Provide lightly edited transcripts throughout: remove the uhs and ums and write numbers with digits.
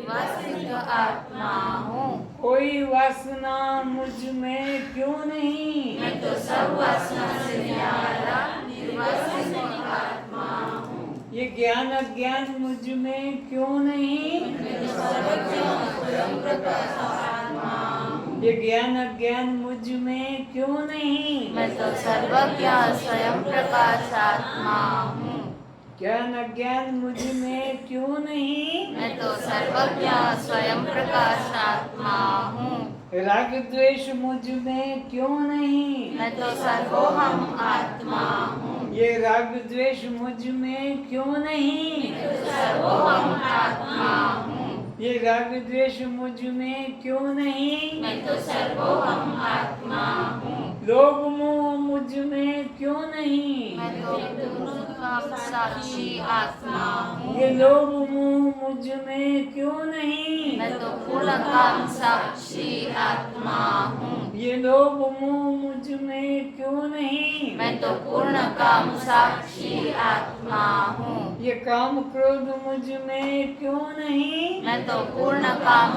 निर्वासित आत्मा हूँ। कोई वासना मुझ में क्यों नहीं? मैं तो सब वासना से न्यारा निर्वासित आत्मा हूँ। ये ज्ञान अज्ञान मुझ में क्यों नहीं? मैं तो सर्वज्ञ स्वयं प्रकाश आत्मा हूँ। ये ज्ञान अज्ञान मुझ में क्यों नहीं? मैं तो सर्वज्ञ स्वयं प्रकाश आत्मा हूँ। ज्ञान अज्ञान मुझ में क्यों नहीं? मैं तो सर्वज्ञ स्वयं प्रकाश आत्मा हूँ। राग द्वेष मुझ में क्यों नहीं? मैं तो सर्वोहम आत्मा हूँ। ये राग द्वेष मुझ में क्यों नहीं? मैं तो सर्वोहम आत्मा हूँ। ये राग द्वेष मुझ में क्यों नहीं? मैं तो सर्वोहम आत्मा हूँ। लोभ मोह मुझ में क्यों नहीं? मैं तो पूर्ण काम साक्षी आत्मा हूँ। ये लोभ मोह मुझ में क्यों नहीं? मैं तो पूर्ण काम साक्षी आत्मा हूँ। ये लोभ मोह मुझ में क्यों नहीं? मैं तो पूर्ण काम साक्षी आत्मा हूँ। ये काम क्रोध मुझ में क्यों नहीं? मैं तो पूर्ण काम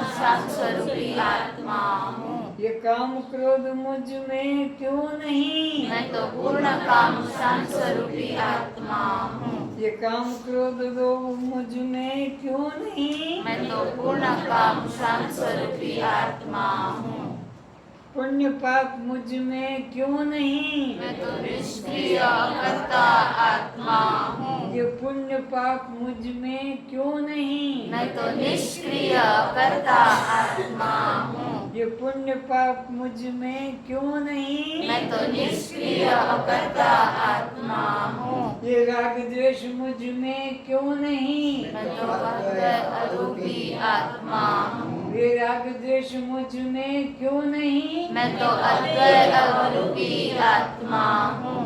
स्वरूपी आत्मा हूँ। ये काम क्रोध मुझ में क्यों नहीं? मैं तो पूर्ण काम स्वरूपी आत्मा हूँ। ये काम क्रोध लोभ मुझ में क्यों नहीं? मैं तो पूर्ण काम स्वरूपी आत्मा हूँ। पुण्य पाप मुझ में क्यों नहीं? मैं तो निष्क्रिय कर्ता आत्मा हूँ। ये पुण्य पाप मुझ में क्यों नहीं? मैं तो निष्क्रिय कर्ता आत्मा हूँ। ये पुण्य पाप मुझ में क्यों नहीं? मैं तो निष्क्रिय कर्ता आत्मा हूँ। ये राग द्वेष मुझ में क्यों नहीं? मैं तो अरूपी आत्मा हूँ। ये राग द्वेष मुझ में क्यों नहीं? मैं तो अरूपी आत्मा हूँ।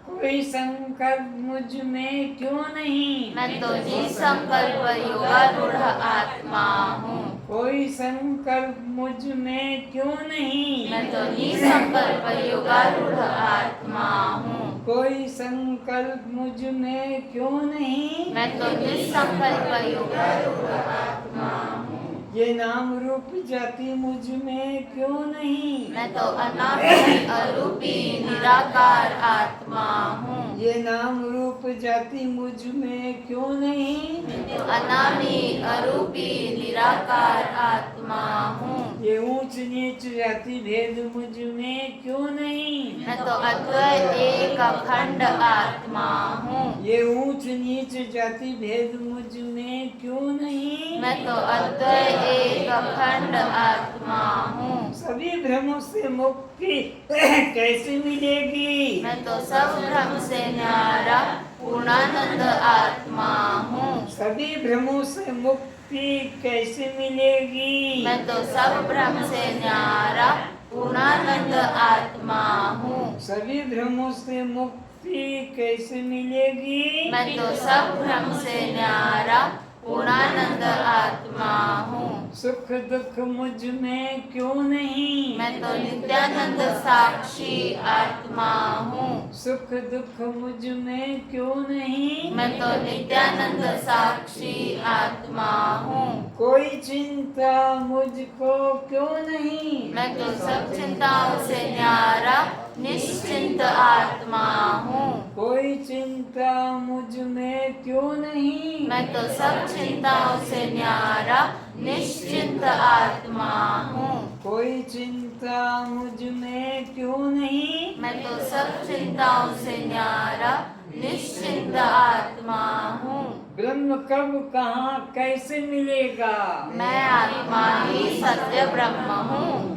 कोई संकल्प मुझ में क्यों नहीं? मैं तो निसंकल्प योगारूढ़ आत्मा हूँ। कोई संकल्प मुझ में क्यों नहीं? मैं तो निसंकल्प योगारूढ़ आत्मा हूँ। कोई संकल्प मुझ में क्यों नहीं? मैं तो निसंकल्प योगारूढ़ आत्मा हूँ। ये नाम रूप जाति मुझ में क्यों नहीं? मैं तो अनामी अरूपी निराकार आत्मा हूँ। ये नाम रूप जाति मुझ में क्यों नहीं? मैं तो अनामी अरूपी निराकार आत्मा हूँ। ये ऊंच नीच जाति भेद मुझ में क्यों नहीं? मैं तो अद्वैत एक अखंड आत्मा हूँ। ये ऊंच नीच जाति भेद मुझ में क्यों नहीं? मैं तो अद्वैत एक अखंड आत्मा हूँ। सभी भ्रमों से मुक्ति कैसे मिलेगी? मैं तो सब भ्रम से न्यारा पूर्णानंद आत्मा हूँ। सभी भ्रमों से मुक्ति कैसे मिलेगी? मैं तो सब भ्रम से न्यारा पूर्णानंद आत्मा हूँ। सभी भ्रमों से मुक्ति कैसे मिलेगी? मैं तो सब भ्रम से न्यारा पूर्णानंद आत्मा हूँ। सुख दुख मुझ में क्यों नहीं? मैं तो नित्यानंद साक्षी आत्मा हूँ। सुख दुख मुझ में क्यों नहीं? मैं तो नित्यानंद साक्षी आत्मा हूँ। कोई चिंता मुझको क्यों नहीं? मैं तो सब चिंताओं से न्यारा निश्चिंत आत्मा हूँ। कोई चिंता मुझ में क्यों नहीं? मैं तो सब चिंताओं से न्यारा निश्चिंत आत्मा हूँ। कोई चिंता मुझ में क्यों नहीं? मैं तो सब चिंताओं से न्यारा निश्चिंत आत्मा हूँ। ब्रह्म कब कहाँ कैसे मिलेगा? मैं आत्मा ही सत्य ब्रह्म हूँ।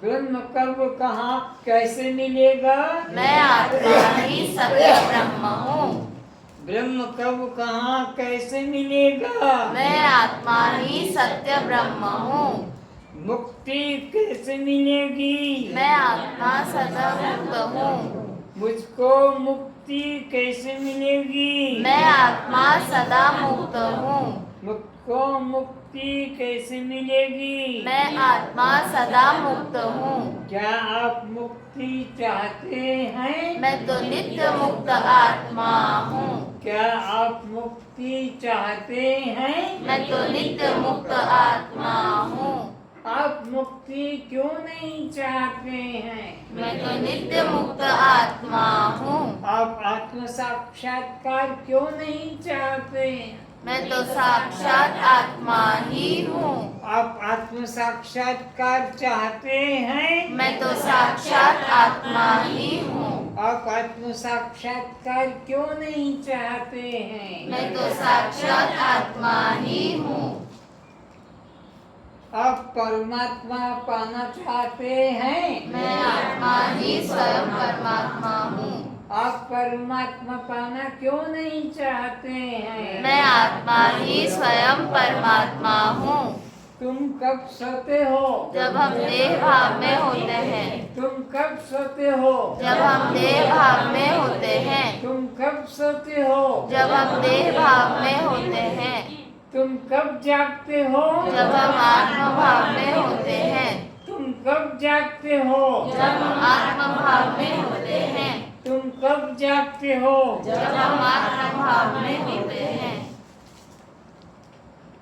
ब्रह्म कब कहाँ कैसे मिलेगा? मैं आत्मा ही सत्य ब्रह्म हूँ। ब्रह्म कब कहाँ कैसे मिलेगा? मैं आत्मा ही सत्य ब्रह्म हूँ। मुक्ति कैसे मिलेगी? मैं आत्मा सदा मुक्त हूँ। मुझको मुक्ति कैसे मिलेगी? मैं आत्मा सदा मुक्त हूँ। मुझको मुक्ति कैसे मिलेगी? मैं आत्मा सदा मुक्त हूँ। क्या आप मुक्ति चाहते हैं? मैं तो नित्य मुक्त आत्मा हूँ। क्या आप मुक्ति चाहते हैं? मैं तो नित्य मुक्त आत्मा हूँ। आप मुक्ति क्यों नहीं चाहते हैं? मैं तो नित्य मुक्त आत्मा हूँ। आप आत्म साक्षात्कार क्यों नहीं चाहते? मैं तो साक्षात आत्मा ही हूँ। आप आत्म साक्षात्कार चाहते हैं? मैं तो साक्षात आत्मा ही हूँ। आप आत्म साक्षात्कार क्यों नहीं चाहते हैं? मैं तो साक्षात आत्मा ही हूँ। आप परमात्मा पाना चाहते हैं? मैं आत्मा ही स्वयं परमात्मा हूँ। आप परमात्मा पाना क्यों नहीं चाहते हैं? मैं आत्मा ही स्वयं परमात्मा हूँ। तुम कब सोते हो? जब हम देह भाव में होते हैं। तुम कब सोते हो? जब हम देह भाव में होते हैं। तुम कब सोते हो? जब हम देह भाव में होते हैं। तुम कब जागते हो? जब हम आत्म भाव में होते हैं। तुम कब जागते हो? जब हम आत्म भाव में होते हैं। तुम कब जागते हो? जब हम आत्म भाव में होते हैं।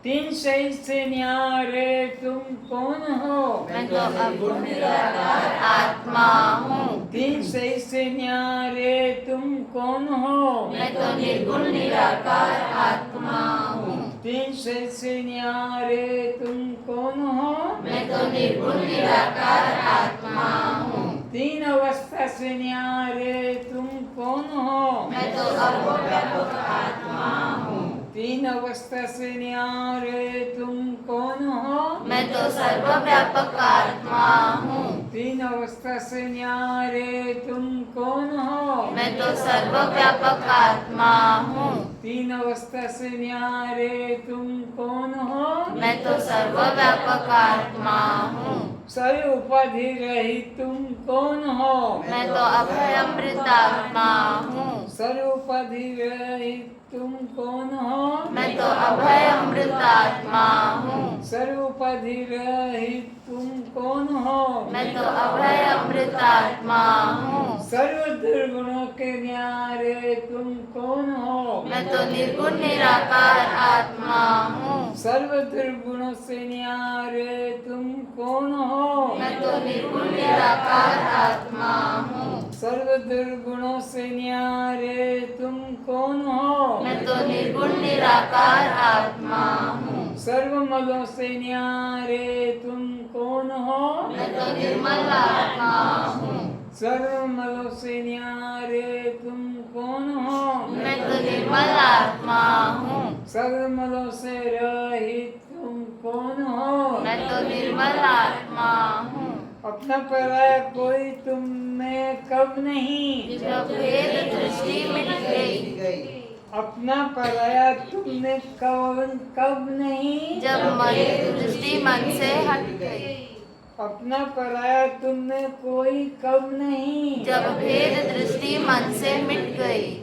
तीन सही से न्यारे तुम कौन हो? मैं तो अगुण निराकार आत्मा हूँ। तीन सही से न्यारे तुम कौन हो? मैं तो निर्गुण निराकार आत्मा हूँ। तीन सही से न्यारे तुम कौन हो? मैं तो निर्गुण निराकार आत्मा हूँ। तीन अवस्था से न्यारे तुम कौन हो? मैं तो अव्यापक आत्मा हूँ। तीन अवस्था से न्यारे तुम कौन हो? मैं तो सर्वव्यापक आत्मा हूँ। तीन अवस्था से न्यारे तुम कौन हो? मैं तो सर्वव्यापक आत्मा हूँ। तीन अवस्था से न्यारे तुम कौन हो? मैं तो सर्वव्यापक आत्मा हूँ। सर्व उपाधि रहित तुम कौन हो? मैं तो अभयमृत आत्मा हूँ। सर्व उपाधि रहित तुम कौन हो? मैं तो अभयमृत आत्मा हूँ। सर्व उपाधि रहित तुम कौन हो? मैं तो अभयमृत आत्मा हूँ। सर्व दुर्गुणों के न्यारे तुम कौन हो? मैं तो निर्गुण निराकार आत्मा हूँ। सर्व दुर्गुणों से न्यारे तुम कौन हो? मैं तो निर्गुण निराकार आत्मा हूँ। सर्व दुर्गुणों से न्यारे तुम कौन हो? मैं तो निर्गुण निराकार आत्मा हूँ। सर्व मलों से न्यारे तुम कौन हो? मैं तो निर्मल आत्मा हूँ। सर्व मलों से न्यारे तुम कौन हो? मैं तो निर्मल आत्मा हूँ। सर्व मलों से रहित तुम कौन हो? मैं तो निर्मल आत्मा हूँ। अपना पराया कोई तुम में कब नहीं? जब भेद दृष्टि मिट गई। अपना पराया तुमने कब नहीं? जब मन दृष्टि मन से हट गई। अपना पराया तुमने कोई कब नहीं? जब भेद दृष्टि मन से मिट गई।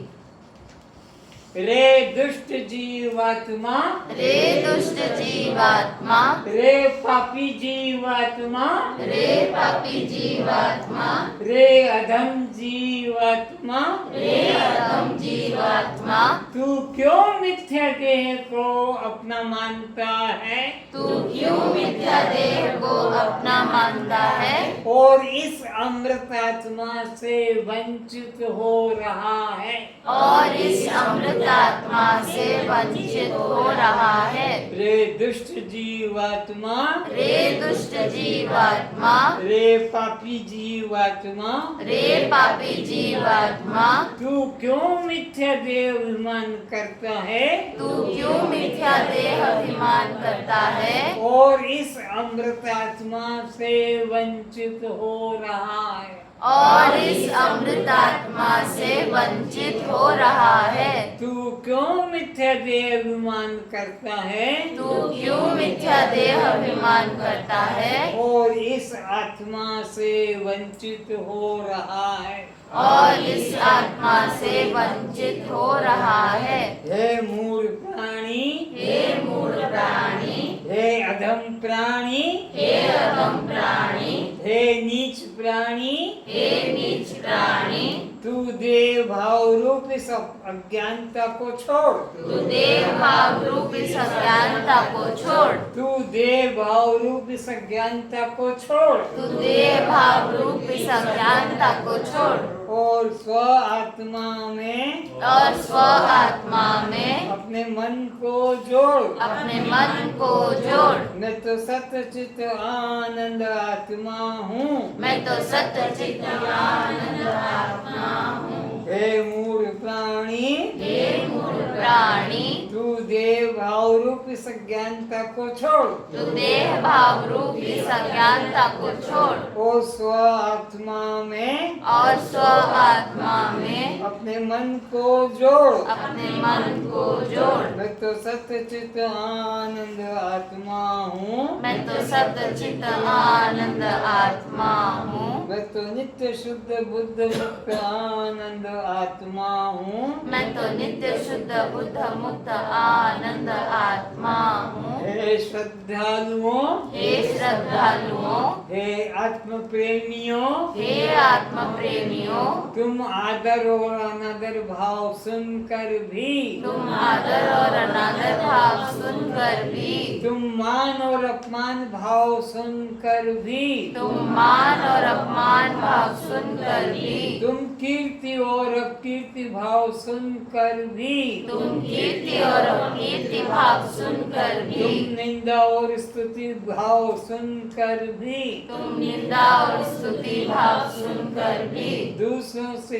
रे दुष्ट जीवात्मा, रे दुष्ट जीवात्मा, रे पापी जीवात्मा, रे पापी जीवात्मा, रे अधम जीवात्मा, रे अधम जीवात्मा, तू क्यों मिथ्या देह को अपना मानता है? तू क्यों मिथ्या देह को अपना मानता है? और इस अमृत आत्मा से वंचित हो रहा है। और इस अमृत आत्मा से वंचित हो रहा है। रे दुष्ट जीवात्मा, रे दुष्ट जीवात्मा, रे पापी जीवात्मा, रे पापी जीवात्मा, तू क्यों मिथ्या देह अभिमान करता है? तू क्यों मिथ्या देह अभिमान करता है? और इस अमृत आत्मा से वंचित हो रहा है। और इस अमृत आत्मा से वंचित हो रहा है। तू क्यों मिथ्या देह अभिमान करता है? तू क्यों मिथ्या देह अभिमान करता है? और इस आत्मा से वंचित हो रहा है। और इस आत्मा से वंचित हो रहा है। हे मूढ़ प्राणी, हे मूढ़ प्राणी, हे अधम प्राणी, हे अधम प्राणी, हे नीच प्राणी, हे नीच प्राणी, तू देह भाव रूप इस अज्ञानता को छोड़, तू देह भाव रूप इस अज्ञानता को छोड़, तू देह भाव रूप इस अज्ञानता को छोड़, तू देह भाव रूप इस अज्ञानता को छोड़, और स्व आत्मा में, और स्व आत्मा में अपने मन को जोड़। अपने मन को जोड़। मैं तो सत्य चित आनंद आत्मा हूँ, मैं तो सत्य चित्त आनंद आत्मा हूँ। हे मूढ़ प्राणी, हे मूढ़ प्राणी, तू देह भाव रूप इस अज्ञानता को छोड़, तू देह भाव रूप इस अज्ञानता को छोड़, और स्व आत्मा में, और स्व आत्मा में अपने मन को जोड़। अपने मन को जोड़। मैं तो सत्य चित आनंद आत्मा हूँ, मैं तो सत्य चित्त आनंद आत्मा हूँ। मैं तो नित्य शुद्ध बुद्ध मुक्त आनंद आत्मा हूँ। मैं तो नित्य शुद्ध बुद्ध मुक्त आनंद आत्मा हूँ। हे श्रद्धालुओं, हे श्रद्धालुओं, हे आत्म प्रेमियों, हे आत्म प्रेमियों, तुम आदर और अनादर भाव सुनकर भी, तुम आदर और अनादर भाव सुनकर भी, तुम मान और अपमान भाव सुनकर भी, तुम मान और अपमान भाव सुनकर भी, तुम कीर्ति और अपकीर्ति भाव सुनकर भी, तुम कीर्ति और अपकीर्ति भाव सुनकर भी, तुम निंदा और स्तुति भाव सुनकर भी, तुम निंदा और स्तुति भाव सुनकर भी, दूसरों से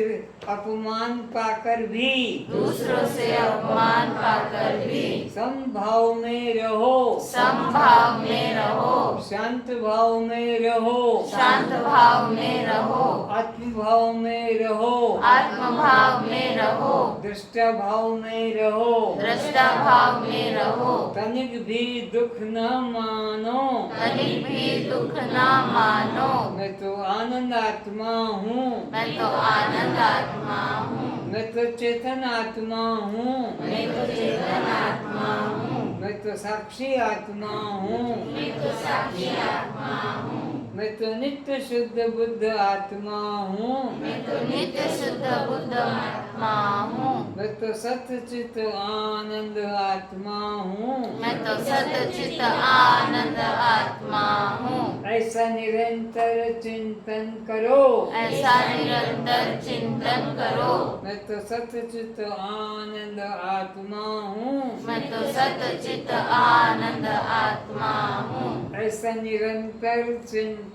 अपमान पाकर भी, दूसरों से अपमान पाकर भी, समभाव में रहो, समभाव में रहो, शांत भाव में रहो, शांत भाव में रहो, आत्म भाव में रहो, आत्म भाव में रहो, दृष्टा भाव में रहो, दृष्टा भाव में रहो, तनिक भी दुख न मानो। तनिक भी दुख ना मानो। मैं तो आनंद आत्मा हूँ, मैं तो आनंद आत्मा हूँ। मैं तो चेतन आत्मा हूँ, मैं तो चेतन आत्मा हूँ। मैं तो साक्षी आत्मा हूँ, मैं तो साक्षी आत्मा हूँ। मैं तो नित्य शुद्ध बुद्ध आत्मा हूँ, मैं तो नित्य शुद्ध बुद्ध आत्मा हूँ। मैं तो सत्य चित आनंद आत्मा हूँ। मैं तो सत्य चित्त आनंद आत्मा हूँ। ऐसा निरंतर चिंतन करो, ऐसा निरंतर चिंतन करो। मैं तो सत्य चित आनंद आत्मा हूँ। मैं तो सत्य चित्त आनंद आत्मा हूँ। ऐसा निरंतर चिंतन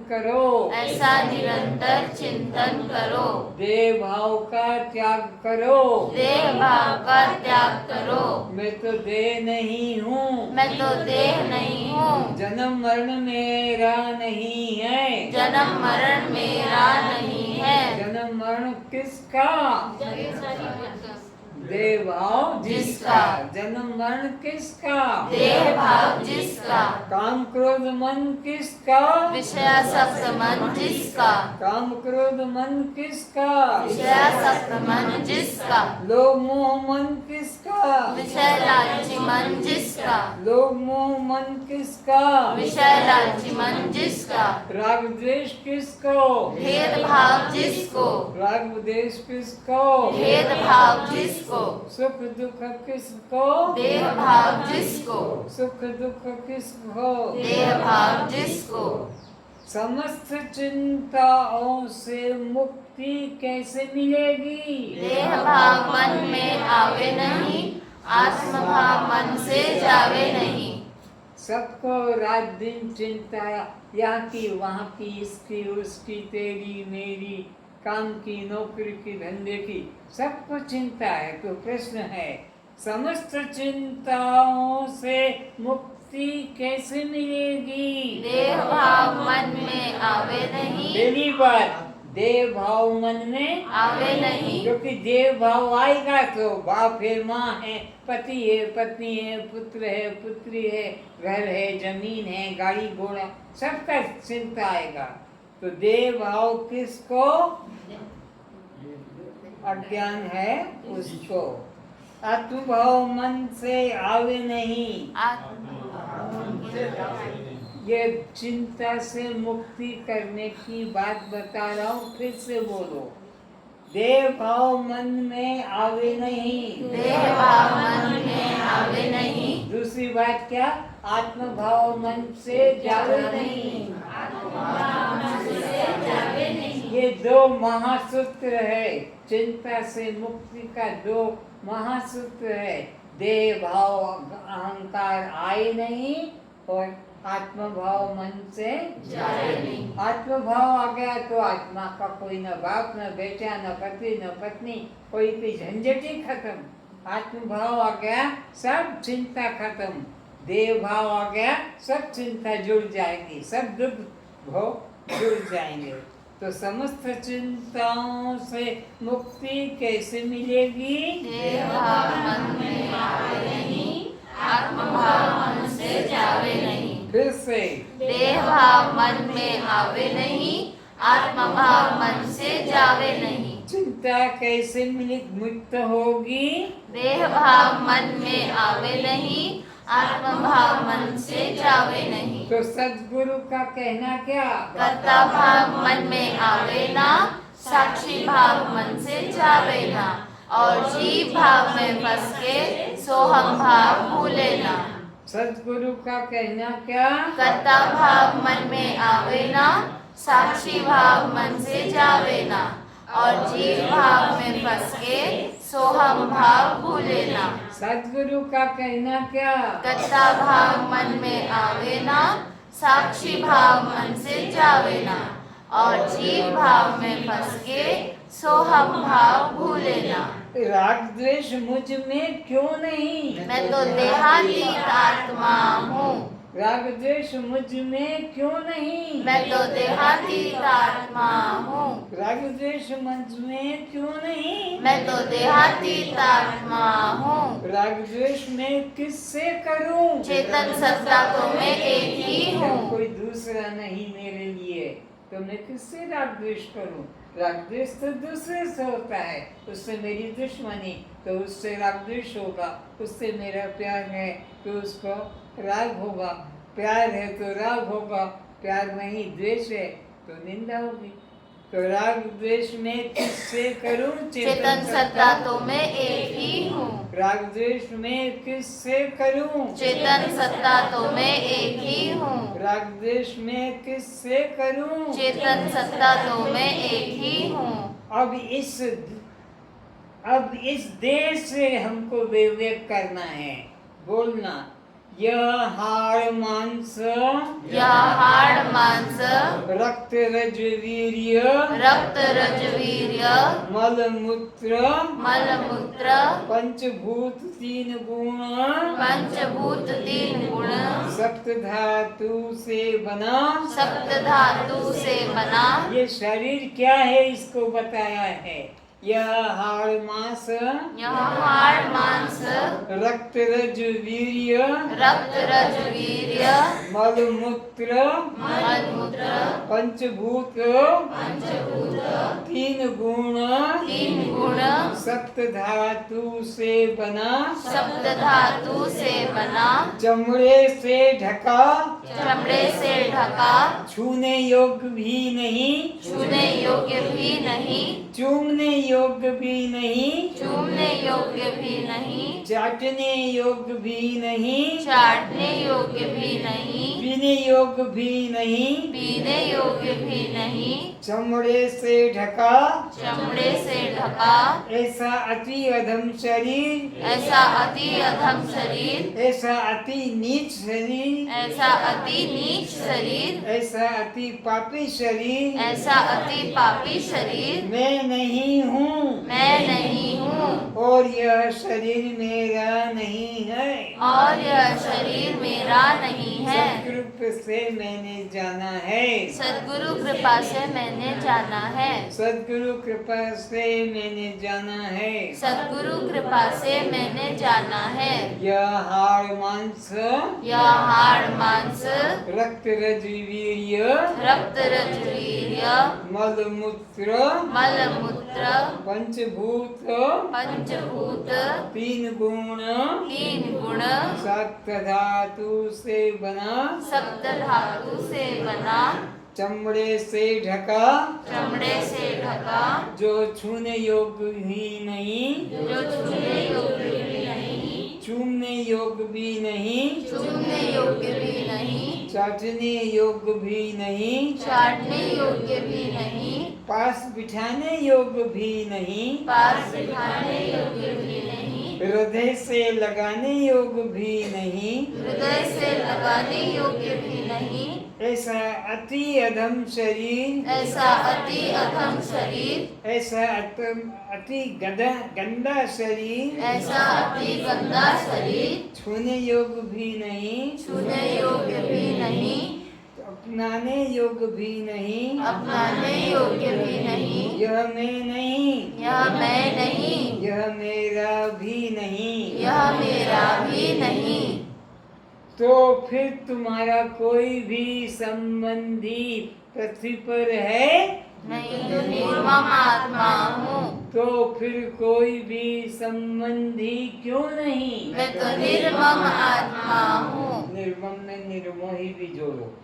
करो, ऐसा निरंतर चिंतन करो। देह भाव का त्याग करो। देह भाव का त्याग करो। मैं तो देह नहीं हूँ, मैं तो देह नहीं हूँ। जन्म मरण मेरा नहीं है, जन्म मरण मेरा नहीं है। जन्म मरण किसका? देह भाव जिसका। जन्म मरण किसका? देह भाव जिसका। काम क्रोध मन किसका? विषयासक्त मन जिसका। काम क्रोध मन किसका? विषयासक्त मन जिसका। लोभ मोह मन किसका? विषय लालची मन जिसका। लोभ मोह मन किसका? विषय लालची मन जिसका। राग द्वेष किसको? भेद भाव जिसको। राग द्वेष किसको? भेद भाव जिसको। सुख दुख किसको? देह भाव जिसको। सुख दुख किसको? देह भाव जिसको। समस्त चिंताओं से मुक्ति कैसे मिलेगी? देह भाव मन में आवे नहीं, आत्म भाव मन से जावे नहीं। सबको रात दिन चिंता, यहाँ की वहाँ की, इसकी उसकी, तेरी मेरी, काम की नौकरी की, धंधे की, सबको चिंता है। तो प्रश्न है, समस्त चिंताओं से मुक्ति कैसे मिलेगी? देह भाव मन में आवे नहीं, पहली बात, देव भाव मन में आवे नहीं। क्योंकि देव भाव आएगा तो बाप है, माँ है, पति है, पत्नी है, पुत्र है, पुत्री है, घर है, जमीन है, गाड़ी घोड़ा, सबका चिंता आएगा। तो देव भाव किसको? अज्ञान है उसको। आत्मभाव मन से आवे नहीं। ये चिंता से मुक्ति करने की बात बता रहा हूँ, फिर से बोलो। देह भाव मन में आवे नहीं। देह भाव मन में आवे नहीं। दूसरी बात क्या? आत्म भाव मन से जावे नहीं। ये दो महासूत्र है, चिंता से मुक्ति का दो महासूत्र है। देह भाव अहंकार आए नहीं और आत्म भाव मन से जावे नहीं। आत्म भाव आ गया तो आत्मा का कोई न बाप न बेटा न पति न पत्नी, कोई भी झंझट ही खत्म। आत्म भाव आ गया सब चिंता खत्म। देव भाव आ गया सब चिंता जुड़ जाएगी, सब दुख भोग जुड़ जाएंगे। तो समस्त चिंताओं से मुक्ति कैसे मिलेगी? देह भाव मन में आवे नहीं। आत्म भाव मन से जावे नहीं। फिर से देह भाव मन में आवे नहीं। आत्म भाव मन से जावे नहीं। चिंता कैसे मुक्त होगी? देह भाव मन में आवे नहीं। आत्म भाव मन से जावे नहीं। तो सद्गुरु का कहना क्या? कर्ता भाव मन में आवे ना। साक्षी भाव मन से जावे ना। और जीव भाव में फंस के सोहम भाव भूले ना। सद्गुरु का कहना क्या? कर्ता भाव मन में आवे ना। साक्षी भाव मन से जावे ना। और जीव भाव में फंस के सोहम भाव भूले ना। सद्गुरु का कहना क्या? कर्ता भाव मन में आवे ना। साक्षी भाव मन से जावे ना। और जीव भाव में फंस के सोहम भाव भूले ना। राग द्वेष मुझ में क्यों नहीं? मैं तो देहातीत आत्मा हूँ। राग द्वेष मुझ में क्यों नहीं? मैं तो देहातीत आत्मा हूँ। राग द्वेष मुझ में क्यों नहीं? मैं तो देहातीत आत्मा हूँ। राग द्वेष में किससे करूं? चेतन सत्ता तो मैं एक ही हूँ। कोई दूसरा नहीं मेरे लिए, तो मैं किससे राग द्वेष करूं? राग द्वेष तो दूसरे से होता है, उससे मेरी दुश्मनी तो उससे राग द्वेष होगा। उससे मेरा प्यार है तो उसको राग होगा। प्यार है तो राग होगा। प्यार नहीं द्वेष है तो निंदा होगी। तो राग द्वेष में किससे करूं? चेतन सत्ता तो मैं एक ही हूँ। राग द्वेष में किससे करूं? चेतन सत्ता तो मैं एक ही हूँ। राग द्वेष में किससे करूं? चेतन सत्ता तो मैं एक ही हूँ। अब इस देह से हमको विवेक करना है, बोलना यह हाड़ मांस, यह हाड़ मांस, रक्त रज वीर्य, रक्त रज वीर्य, मल मूत्र, मल मूत्र, पंचभूत तीन गुण, पंचभूत तीन गुण, सप्त धातु से बना। सप्त धातु से बना। ये शरीर क्या है इसको बताया है। यह हाड़ मांस, यह हाड़ मांस, रक्त रज वीर्य, रक्त रज वीर्य, मल मूत्र, मल मूत्र, पंचभूत पंचभूत, तीन गुण, तीन गुण, सप्त धातु से बना। सप्त धातु से बना। चमड़े से ढका, चमड़े से ढका, छूने योग्य भी नहीं, छूने योग्य भी नहीं, चूमने योग्य भी नहीं, चूमने योग्य भी नहीं, चाटने योग्य भी नहीं, चाटने योग्य भी नहीं, पीने योग्य भी नहीं, पीने योग्य भी नहीं, चमड़े से ढका, चमड़े से ढका, ऐसा अति अधम शरीर, ऐसा अति अधम शरीर, ऐसा अति नीच शरीर, ऐसा अति नीच शरीर, ऐसा अति पापी शरीर ऐसा अति पापी शरीर मैं नहीं हूँ। मैं नहीं हूँ। और यह शरीर मेरा नहीं है। और यह शरीर मेरा नहीं है। सत्कृपा से मैंने जाना है। सद्गुरु कृपा से मैंने जाना है। सद्गुरु कृपा से मैंने जाना है। सद्गुरु कृपा से मैंने जाना है। यह हाड़ मांस, यह हाड़ मांस, रक्त रज वीर्य, रक्त रज वीर्य, मल मूत्र, मल मूत्र, पंचभूत पंचभूत, तीन गुण, तीन गुण, सप्त धातु से बना। सप्त धातु से बना। चमड़े से ढका, चमड़े से ढका, जो छूने योग्य ही नहीं, जो छूने योग्य भी नहीं, चूमने योग्य भी नहीं, चूमने योग्य भी नहीं, चाटने योग्य भी नहीं, चाटने योग्य भी नहीं, पास बिठाने योग्य भी नहीं, पास बिठाने योग्य भी नहीं, हृदय से लगाने योग्य भी नहीं, हृदय से लगाने योग्य भी नहीं, ऐसा अति अधम शरीर, ऐसा अति अधम शरीर, ऐसा अति गंदा शरीर, ऐसा अति गंदा शरीर, छूने योग्य भी नहीं, छूने योग्य भी नहीं, अपनाने योग्य भी नहीं, अपनाने योग्य भी नहीं, यह मैं नहीं, यह मैं नहीं, यह मेरा भी नहीं। यह मेरा भी नहीं। तो फिर तुम्हारा कोई भी संबंधी पृथ्वी पर है? नहीं तो निर्मम आत्मा हूँ। तो फिर कोई भी संबंधी क्यों नहीं? मैं तो निर्मम आत्मा हूँ। निर्मम में निर्मोही भी जोड़ो।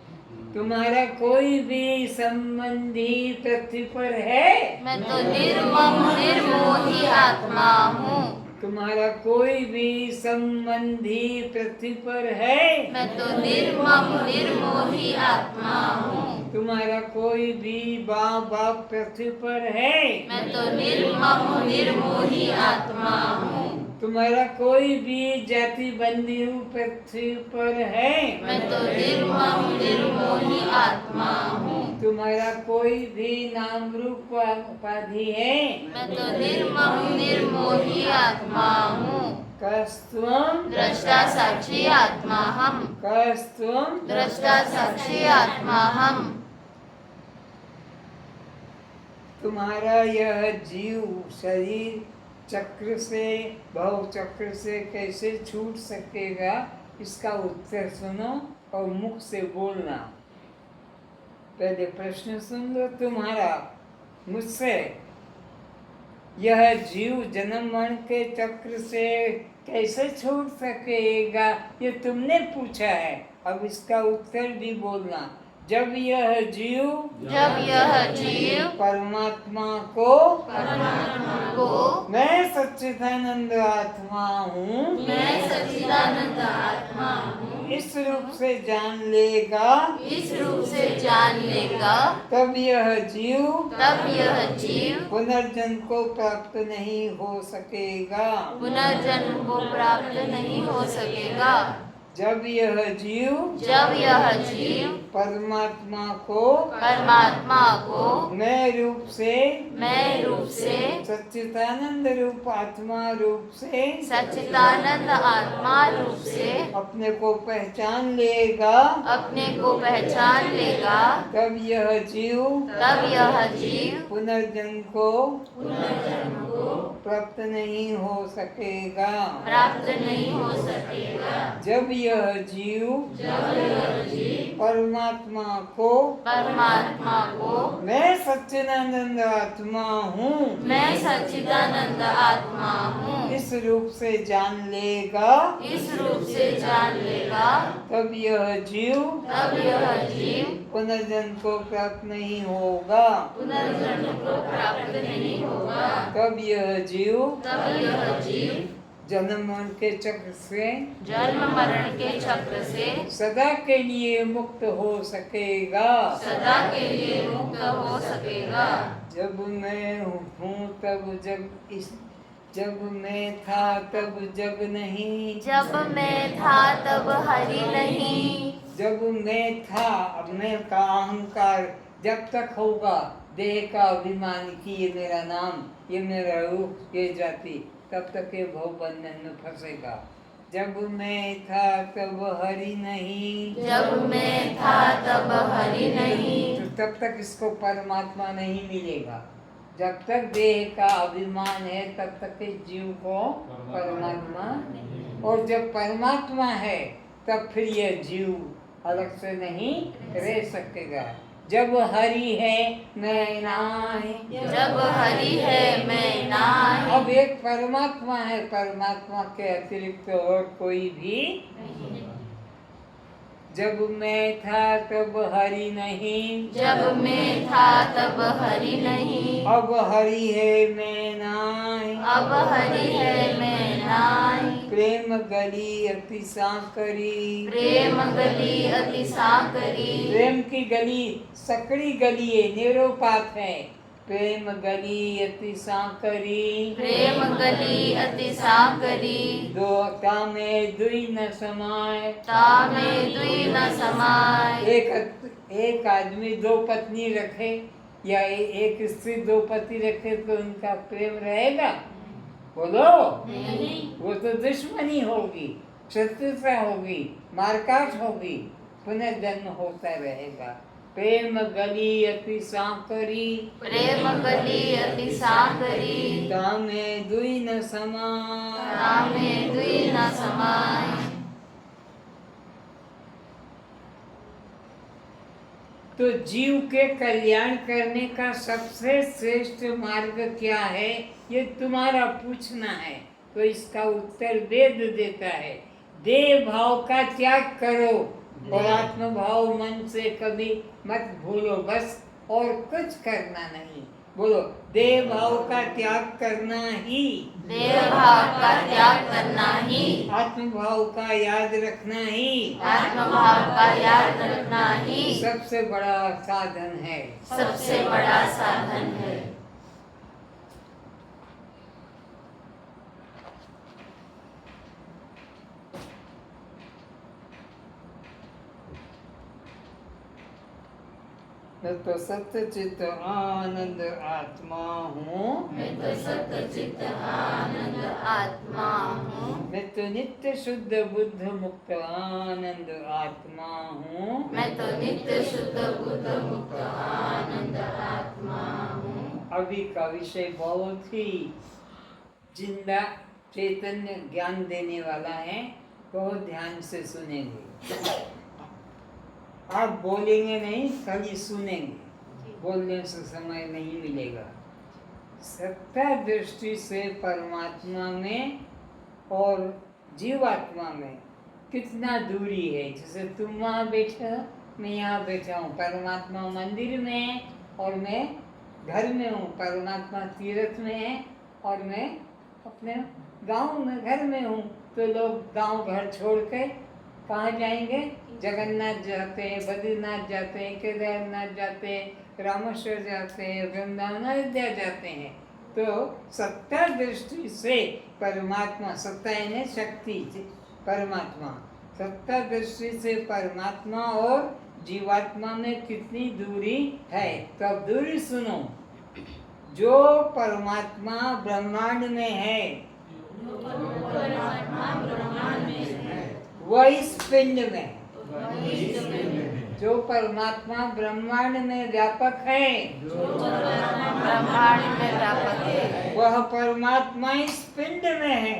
तुम्हारा कोई भी संबंधी पृथ्वी पर है? मैं तो निर्मम निर्मोही आत्मा हूँ। तुम्हारा कोई भी संबंधी पृथ्वी पर है? मैं तो निर्मम निर्मोही आत्मा हूँ। तुम्हारा कोई भी बाप पृथ्वी पर है? मैं तो निर्मम निर्मोही आत्मा हूँ। तुम्हारा कोई भी जाति बंदी पृथ्वी पर है? मैं तो निर्मम निर्मोही आत्मा हूँ। तुम्हारा कोई भी नाम रूप उपाधि है? मैं तो निर्मम निर्मोही आत्मा हूँ। कस्त्वम दृष्टा साक्षी आत्मा हम। कस्त्वम दृष्टा साक्षी आत्मा हम। तुम्हारा यह जीव शरीर चक्र से भव चक्र से कैसे छूट सकेगा, इसका उत्तर सुनो और मुख से बोलना। पहले प्रश्न सुन लो तुम्हारा मुझसे। यह जीव जन्म मरण के चक्र से कैसे छूट सकेगा, ये तुमने पूछा है। अब इसका उत्तर भी बोलना। जब यह जीव परमात्मा को मैं सच्चिदानंद आत्मा हूँ, मैं सच्चिदानंद आत्मा हूँ, इस रूप से जान लेगा, इस रूप से जान लेगा, तब यह जीव पुनर्जन्म को प्राप्त नहीं हो सकेगा। पुनर्जन्म को प्राप्त नहीं हो सकेगा। जब यह जीव परमात्मा को मैं रूप से सच्चिदानंद रूप आत्मा रूप से अपने को पहचान लेगा, तब यह जीव पुनर्जन्म को प्राप्त नहीं हो सकेगा। जब यह जीव परमात्मा को मैं सच्चिदानंद आत्मा हूँ, इस रूप से जान लेगा, तब यह जीव पुनर्जन्म को प्राप्त नहीं होगा। तब यह जीव जन्म मरण के चक्र से सदा के लिए मुक्त हो सकेगा। जब मैं हूँ तब जब मैं था तब जग नहीं, जब मैं था तब हरि नहीं। जब मैं था, अब मैं का अहंकार जब तक होगा, देह का अभिमान की ये मेरा नाम, ये मेरा रूप, ये जाति, तब तक ये भव बंधन में फंसेगा। जब मैं था तब हरि नहीं, जब मैं था तब हरि नहीं, तो तब तक इसको परमात्मा नहीं मिलेगा। जब तक देह का अभिमान है तब तक इस जीव को परमात्मा, और जब परमात्मा है तब फिर यह जीव अलग से नहीं रह सकेगा। जब हरि है मैं नाहीं, जब हरि है मैं नाहीं। अब एक परमात्मा है, परमात्मा के अतिरिक्त और कोई भी जब मैं था तब हरि नहीं, जब मैं था तब हरि नहीं, अब हरि है मैं नाई, अब हरि है मैं नाई। प्रेम गली अति सांकरी, प्रेम गली अति सांकरी, प्रेम की गली सकड़ी गली है, नेरो पाथ है। प्रेम गली अति सांकरी, प्रेम गली अति सांकरी, दो तामे दुई न समाय, तामे दुई न समाय। एक आदमी दो पत्नी रखे या एक स्त्री दो पति रखे तो उनका प्रेम रहेगा? बोलो, वो तो दुश्मनी होगी, शत्रुता होगी, मारकाट होगी, पुनर्जन्म होता रहेगा। प्रेम गली अति सांकरी, प्रेम गली अति सांकरी, तामे दुई न समाय, तामे दुई न समाय। तो जीव के कल्याण करने का सबसे श्रेष्ठ मार्ग क्या है, ये तुम्हारा पूछना है। तो इसका उत्तर वेद देता है। देह भाव का त्याग करो और आत्म भाव मन से कभी मत भूलो, बस और कुछ करना नहीं। बोलो, देह भाव का त्याग करना ही, देह भाव का त्याग करना ही, आत्म भाव का याद रखना ही, आत्म भाव का याद रखना ही सबसे बड़ा साधन है। सबसे बड़ा साधन है। मैं तो सत्य चित्त आनंद आत्मा हूँ, मैं तो सत्य चित्त आनंद आत्मा हूँ, मैं तो नित्य शुद्ध बुद्ध मुक्त आनंद आत्मा हूँ, मैं तो नित्य शुद्ध बुद्ध मुक्त आनंद आत्मा हूँ। अभी का विषय बहुत ही जिंदा चैतन्य ज्ञान देने वाला है, बहुत ध्यान से सुनेंगे। आप बोलेंगे नहीं, खाली सुनेंगे, बोलने से समय नहीं मिलेगा। सत्ता दृष्टि से परमात्मा में और जीवात्मा में कितना दूरी है। जैसे तुम वहाँ बैठे हो, मैं यहाँ बैठा हूँ, परमात्मा मंदिर में है और मैं घर में हूँ। परमात्मा तीर्थ में है और मैं अपने गांव में घर में हूँ। तो लोग गांव घर छोड़ के कहाँ जाएंगे? जगन्नाथ जाते हैं, बद्रीनाथ जाते हैं, केदारनाथ जाते हैं, रामेश्वर जाते हैं, वृंदावन अयोध्या जाते हैं। तो सत्ता दृष्टि से परमात्मा, सत्ता यानी शक्ति, परमात्मा, सत्ता दृष्टि से परमात्मा और जीवात्मा में कितनी दूरी है। तो अब दूरी सुनो। जो परमात्मा ब्रह्मांड में है, वह इस पिंड में, जो परमात्मा ब्रह्मांड में व्यापक है, ब्रह्मांड में व्यापक है, वह परमात्मा इस पिंड में है।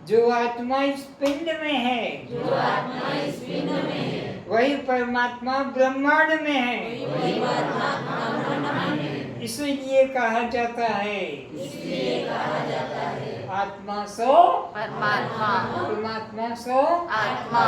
जो आत्मा इस पिंड में है, जो आत्मा इस पिंड में है, वही परमात्मा ब्रह्मांड में है। वही परमात्मा ब्रह्मांड में। इसलिए कहा जाता है, इसलिए कहा जाता है, आत्मा सो परमात्मा, परमात्मा सो आत्मा।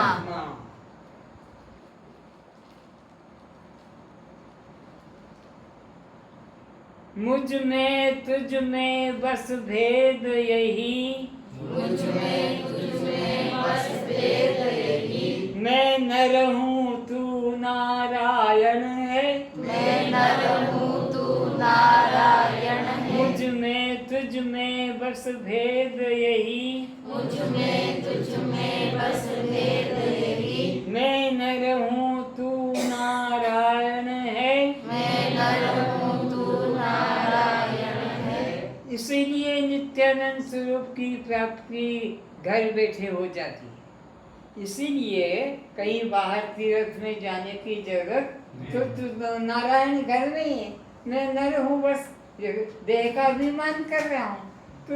मुझ में तुझ में बस भेद यही, मुझ में तुझ में बस भेद यही, मैं नर हूँ तू नारायण है। मैं नर हूँ तू नारायण है। मुझ में तुझ में बस भेद यही, मुझ में तुझ में बस भेद यही, मैं नर हूँ तू नारायण है। मैं नर हूँ तू नारायण है। इसीलिए नित्यानंद स्वरूप की प्राप्ति घर बैठे हो जाती है। इसीलिए कहीं बाहर तीर्थ में जाने की जरूरत, तो नारायण घर में ही है। मैं नर हूँ, बस देह का अभिमान कर रहा हूँ, तो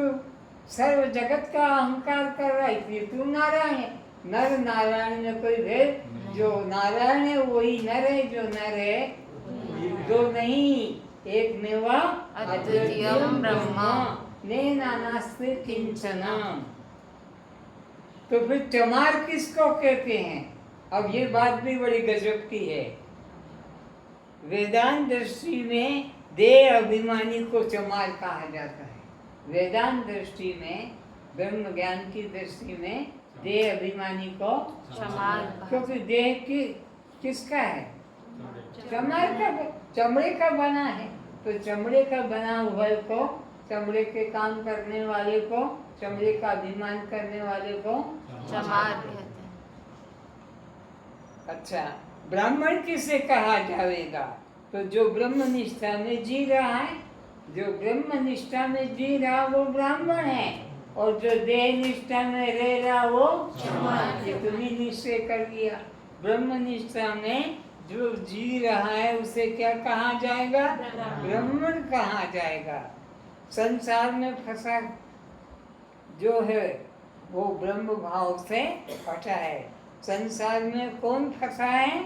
सर्व जगत का अहंकार कर रहा है, इसलिए तू नारायण है। नर नारायण में कोई भेद, जो नारायण है वही नर है, जो नर है दो नहीं, एक मेवा अद्वितीयम ब्रह्म। नेना नास्ति किंचन। तो फिर चमार किसको कहते हैं? अब ये बात भी बड़ी गजब की है। वेदांत दृष्टि में देह अभिमानी को चमार कहा जाता है। वेदांत दृष्टि में, ब्रह्म ज्ञान की दृष्टि में देह अभिमानी को चमार, क्योंकि देह की किसका है? चमार का, चमड़े का बना है। तो चमड़े का बना हुआ को, चमड़े के काम करने वाले को, चमड़े का अभिमान करने वाले को चमार कहते हैं। अच्छा, ब्राह्मण किसे कहा जाएगा? तो जो ब्रह्म निष्ठा में जी रहा है, जो ब्रह्म निष्ठा में जी रहा वो ब्राह्मण है, और जो देह निष्ठा में रह रहा वो चमार। ये तुम्हें निश्चय कर लिया। ब्रह्म निष्ठा में जो जी रहा है उसे क्या कहा जाएगा? ब्राह्मण कहा जाएगा। संसार में फंसा जो है वो ब्रह्म भाव से हटा है। संसार में कौन फंसा है?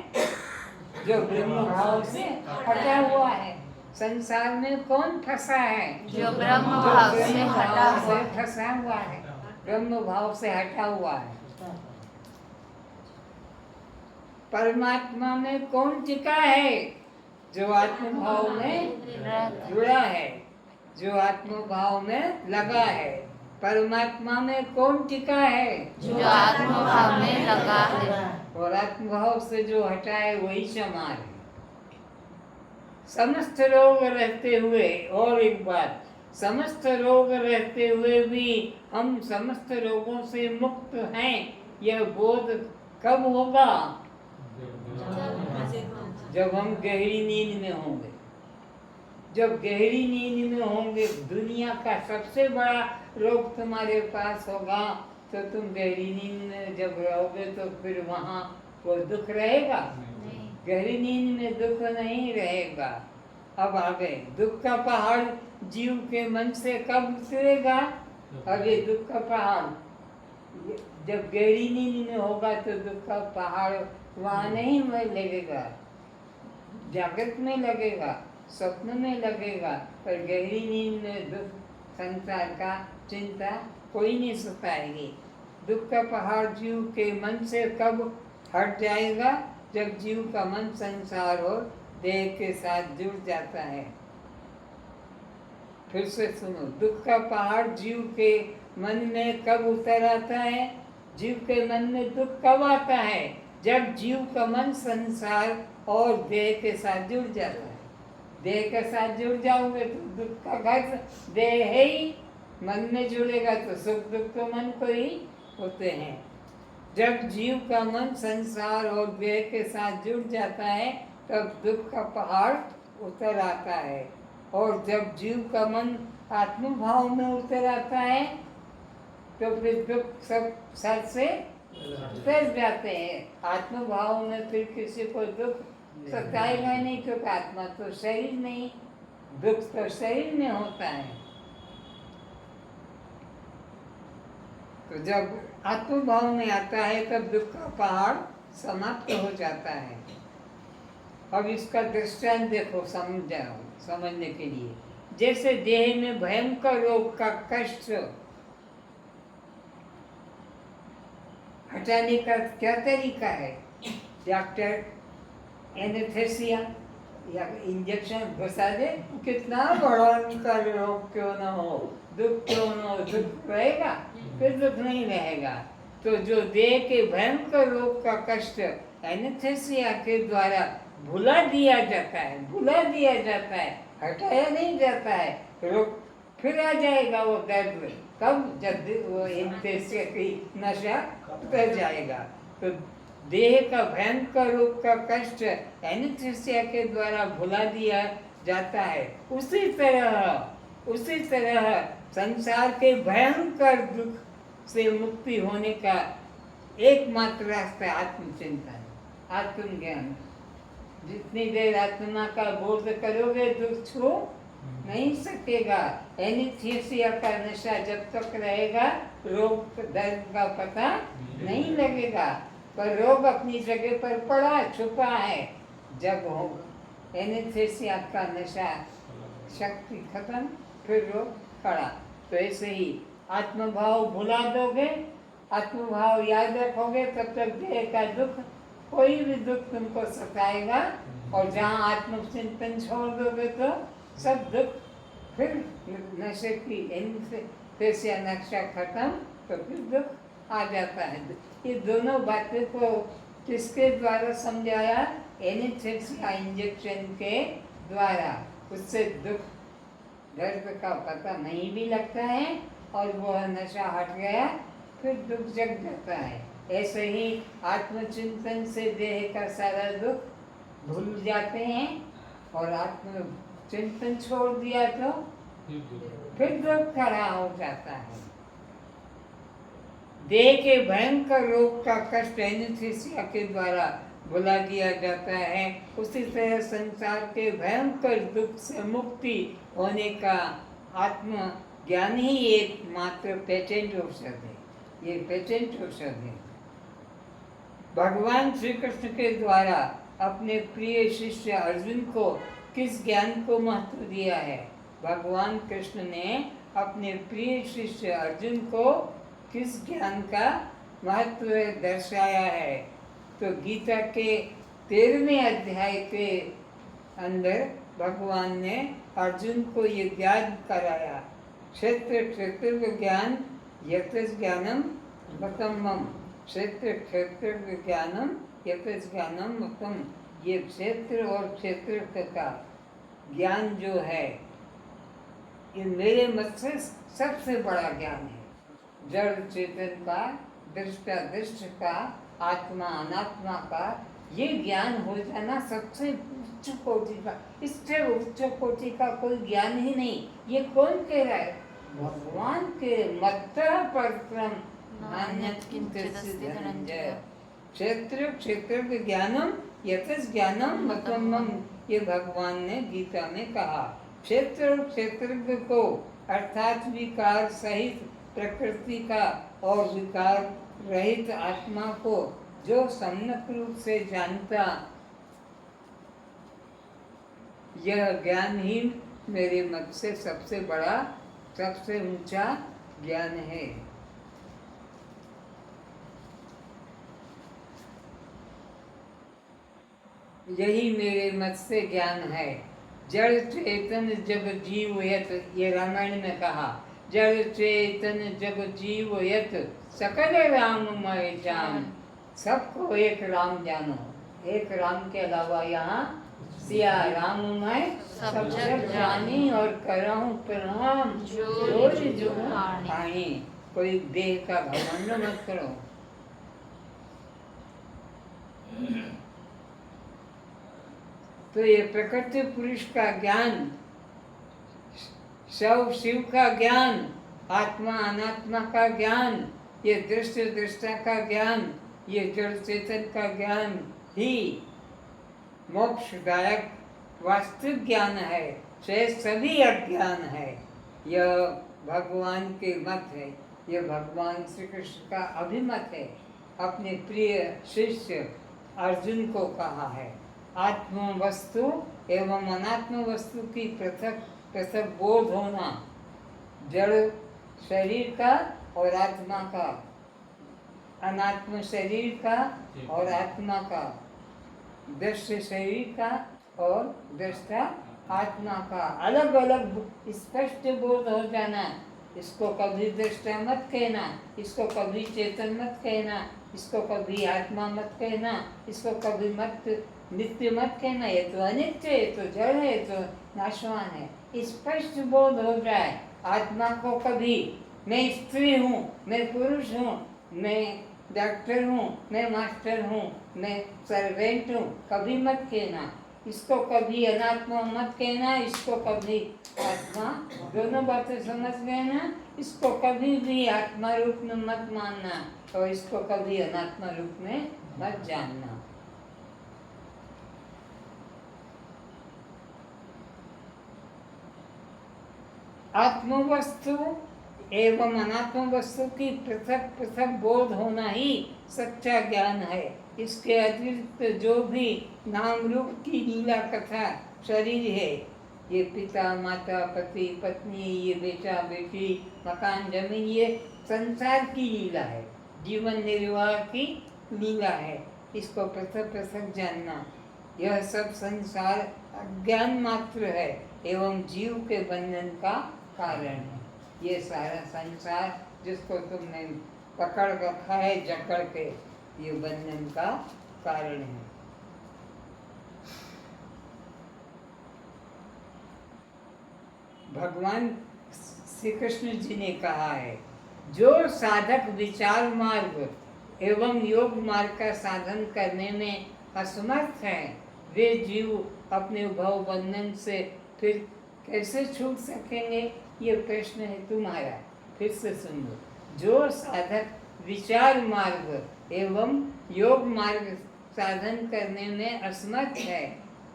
जो ब्रह्म भाव से हटा हुआ है। संसार में कौन फंसा है? जो ब्रह्म भाव से हटा हुआ है। फंसा हुआ है, ब्रह्म भाव से हटा हुआ है। परमात्मा में कौन टिका है? जो आत्म भाव में जुड़ा है, जो आत्म भाव में लगा है। परमात्मा में कौन टिका है? जो आत्म भाव में लगा है। और आत्म भाव से जो हटा है वही चमार है। समस्त रोग रहते हुए, और एक बात, समस्त रोग रहते हुए भी हम समस्त रोगों से मुक्त हैं, यह बोध कब होगा? जब हम गहरी नींद में होंगे। जब गहरी नींद में होंगे, दुनिया का सबसे बड़ा रोग तुम्हारे पास होगा, तो तुम गहरी नींद में जब रहोगे तो फिर वहाँ वो दुख रहेगा? गहरी नींद में दुख नहीं रहेगा। अब आगे दुख का पहाड़ जीव के मन से कब उतरेगा? अब ये दुख का पहाड़ जब गहरी नींद में होगा तो दुख का पहाड़ वहाँ नहीं लगेगा, जागृत में लगेगा, स्वप्न में लगेगा, पर गहरी नींद में दुख संसार का चिंता कोई नहीं सताएगी। दुख का पहाड़ जीव के मन से कब हट जाएगा? जब जीव का मन संसार और देह के साथ जुड़ जाता है। फिर से सुनो, दुख का पहाड़ जीव के मन में कब उतर आता है? जीव के मन में दुख कब आता है? जब जीव का मन संसार और देह के साथ जुड़ जाता है। देह के साथ जुड़ जाओगे तो दुख का घर देह है ही, मन में जुड़ेगा तो सुख दुख तो मन को ही होते हैं। जब जीव का मन संसार और देह के साथ जुड़ जाता है तब दुख का पहाड़ उतर आता है। और जब जीव का मन आत्म भाव में उतर आता है तो फिर दुख सब सर से उतर जाते हैं। आत्म भाव में फिर किसी को दुख सताएगा नहीं, क्योंकि आत्मा तो शरीर नहीं, दुख तो शरीर में होता है। तो जब आत्म भाव में आता है तब दुख का पहाड़ समाप्त हो जाता है। अब इसका दृष्टांत देखो, समझने के लिए। जैसे देह में भयंकर रोग का कष्ट हटाने का क्या तरीका है? डॉक्टर एनेस्थेसिया या इंजेक्शन घुसा दे, कितना बड़ा उनका रोग क्यों ना हो, दुख क्यों ना हो, दुख रहेगा? फिर दुख नहीं रहेगा। तो जो देह के भयंकर रोग का कष्ट एनेस्थेसिया के द्वारा भुला दिया जाता है, हटाया नहीं जाता है, रोग फिर आ जाएगा वो दर्द। कब? जब वो एनेस्थेसिया की नशा उतर जाएगा। तो देह का भयंकर रोग का कष्ट एनेस्थेसिया के द्वारा भुला दिया जाता है। उसी तरह संसार के भयंकर दुख से मुक्ति होने का एकमात्र रास्ता आत्मचिंतन, आत्मज्ञान। जितनी देर आत्मा का बोध करोगे दुख छू नहीं सकेगा। एनेस्थेसिया का नशा जब तक रहेगा रोग दर्द का पता नहीं लगेगा, पर रोग अपनी जगह पर पड़ा छुपा है। जब हो एनेस्थेसिया का नशा शक्ति खत्म, फिर रोग खड़ा। तो ऐसे ही आत्मभाव भुला दोगे आत्मभाव याद रखोगे तब तक देह का दुख, कोई भी दुख तुमको सताएगा, और जहाँ आत्मचिंतन छोड़ दोगे तो सब दुख फिर नशे की फिर से नशा खत्म, तो फिर दुख आ जाता है। ये दोनों बातें को किसके द्वारा समझाया? एनेस्थेसिया इंजेक्शन के द्वारा। उससे दुख दर्द का पता नहीं भी लगता है, और वह नशा हट गया, फिर दुख जग जाता है। ऐसे ही आत्मचिंतन से देह का सारा दुख भूल जाते हैं, और आत्मचिंतन छोड़ दिया तो फिर दुख खड़ा हो जाता है। देह के भयंकर रोग का कष्ट एनेस्थेसिया के द्वारा भुला दिया जाता है। उसी तरह संसार के भयंकर दुख से मुक्ति होने का आत्म ज्ञान ही एकमात्र पेटेंट औषध है। ये पेटेंट औषध है। भगवान श्री कृष्ण के द्वारा अपने प्रिय शिष्य अर्जुन को किस ज्ञान को महत्व दिया है? भगवान कृष्ण ने अपने प्रिय शिष्य अर्जुन को किस ज्ञान का महत्व दर्शाया है? तो गीता के 13वें अध्याय के अंदर भगवान ने अर्जुन को ये ज्ञान कराया। क्षेत्र क्षेत्र ज्ञान यतस् ज्ञानम मतम मम। क्षेत्र क्षेत्र ज्ञानम यतस् ज्ञानम मतम। ये क्षेत्र और क्षेत्र का ज्ञान जो है, ये मेरे मत से सबसे बड़ा ज्ञान है। जड़ चेतन का, दृष्टा दृष्ट का, आत्मा अनात्मा का ये ज्ञान हो जाना सबसे उच्च कोटि का। इससे उच्च कोटि का कोई ज्ञान ही नहीं। ये कौन कह रहा है? भगवान के मत्तः परत्रम नान्यत् किंचिदस्ति धनंजय। क्षेत्र क्षेत्र ज्ञानम यतस् ज्ञानम मतम मम। ये भगवान ने गीता में कहा। क्षेत्र और क्षेत्रज्ञ को अर्थात विकार सहित प्रकृति का और विकार रहित आत्मा को जो सम्यक रूप से जानता, यह ज्ञान ही मेरे मत से सबसे बड़ा, सबसे ऊंचा ज्ञान है। यही मेरे मत से ज्ञान है। जड़ चेतन जग जीव यत, ये रामायण में कहा, जड़ चेतन जग जीव यत सकल राममय जान। सबको एक राम जानो। एक राम के अलावा यहाँ सिया राममय सब जग जानी, और करहूँ प्रणाम जोर जो पानी। कोई देह का घमंड मत करो। तो ये प्रकृति पुरुष का ज्ञान, शव शिव का ज्ञान, आत्मा अनात्मा का ज्ञान, ये दृष्टि दृष्टा का ज्ञान, ये जड़ चेतन का ज्ञान ही मोक्षदायक वास्तविक ज्ञान है। शेष सभी अज्ञान है। यह भगवान के मत है। यह भगवान श्री कृष्ण का अभिमत है। अपने प्रिय शिष्य अर्जुन को कहा है। आत्म वस्तु एवं अनात्म वस्तु की पृथक पृथक बोध होना, जड़ शरीर का और आत्मा का, अनात्म शरीर का और आत्मा का, दृश्य शरीर का और दृष्टा आत्मा का अलग अलग स्पष्ट बोध हो जाना। इसको कभी दृष्टा मत कहना, इसको कभी चेतन मत कहना, इसको कभी आत्मा मत कहना, इसको कभी मत नित्य मत कहना। ये तो अनित्य है, तो जड़ है, तो नाशवान है। स्पष्ट बोध हो जाए। आत्मा को कभी मैं स्त्री हूँ, मैं पुरुष हूँ, मैं डॉक्टर हूँ, मैं मास्टर हूँ, मैं सर्वेंट हूँ, कभी मत कहना। इसको कभी अनात्मा मत कहना, इसको कभी आत्मा। दोनों बातें समझ गए ना? इसको कभी भी आत्मा रूप में मत मानना, और इसको कभी अनात्मा रूप में मत जानना। आत्म वस्तु एवं अनात्म वस्तु की पृथक पृथक बोध होना ही सच्चा ज्ञान है। इसके अतिरिक्त जो भी नाम रूप की लीला कथा शरीर है, ये पिता माता पति पत्नी, ये बेटा बेटी, मकान जमीन, ये संसार की लीला है। जीवन निर्वाह की लीला है। इसको पृथक पृथक जानना। यह सब संसार अज्ञान मात्र है एवं जीव के बंधन का कारण है। ये सारा संसार जिसको तुमने पकड़ रखा है जकड़ के, ये बंधन का कारण है। भगवान श्री कृष्ण जी ने कहा है, जो साधक विचार मार्ग एवं योग मार्ग का साधन करने में असमर्थ है, वे जीव अपने भव बंधन से फिर कैसे छूट सकेंगे? ये प्रश्न है तुम्हारा। फिर से सुन लो। जो साधक विचार मार्ग एवं योग मार्ग साधन करने में असमर्थ है,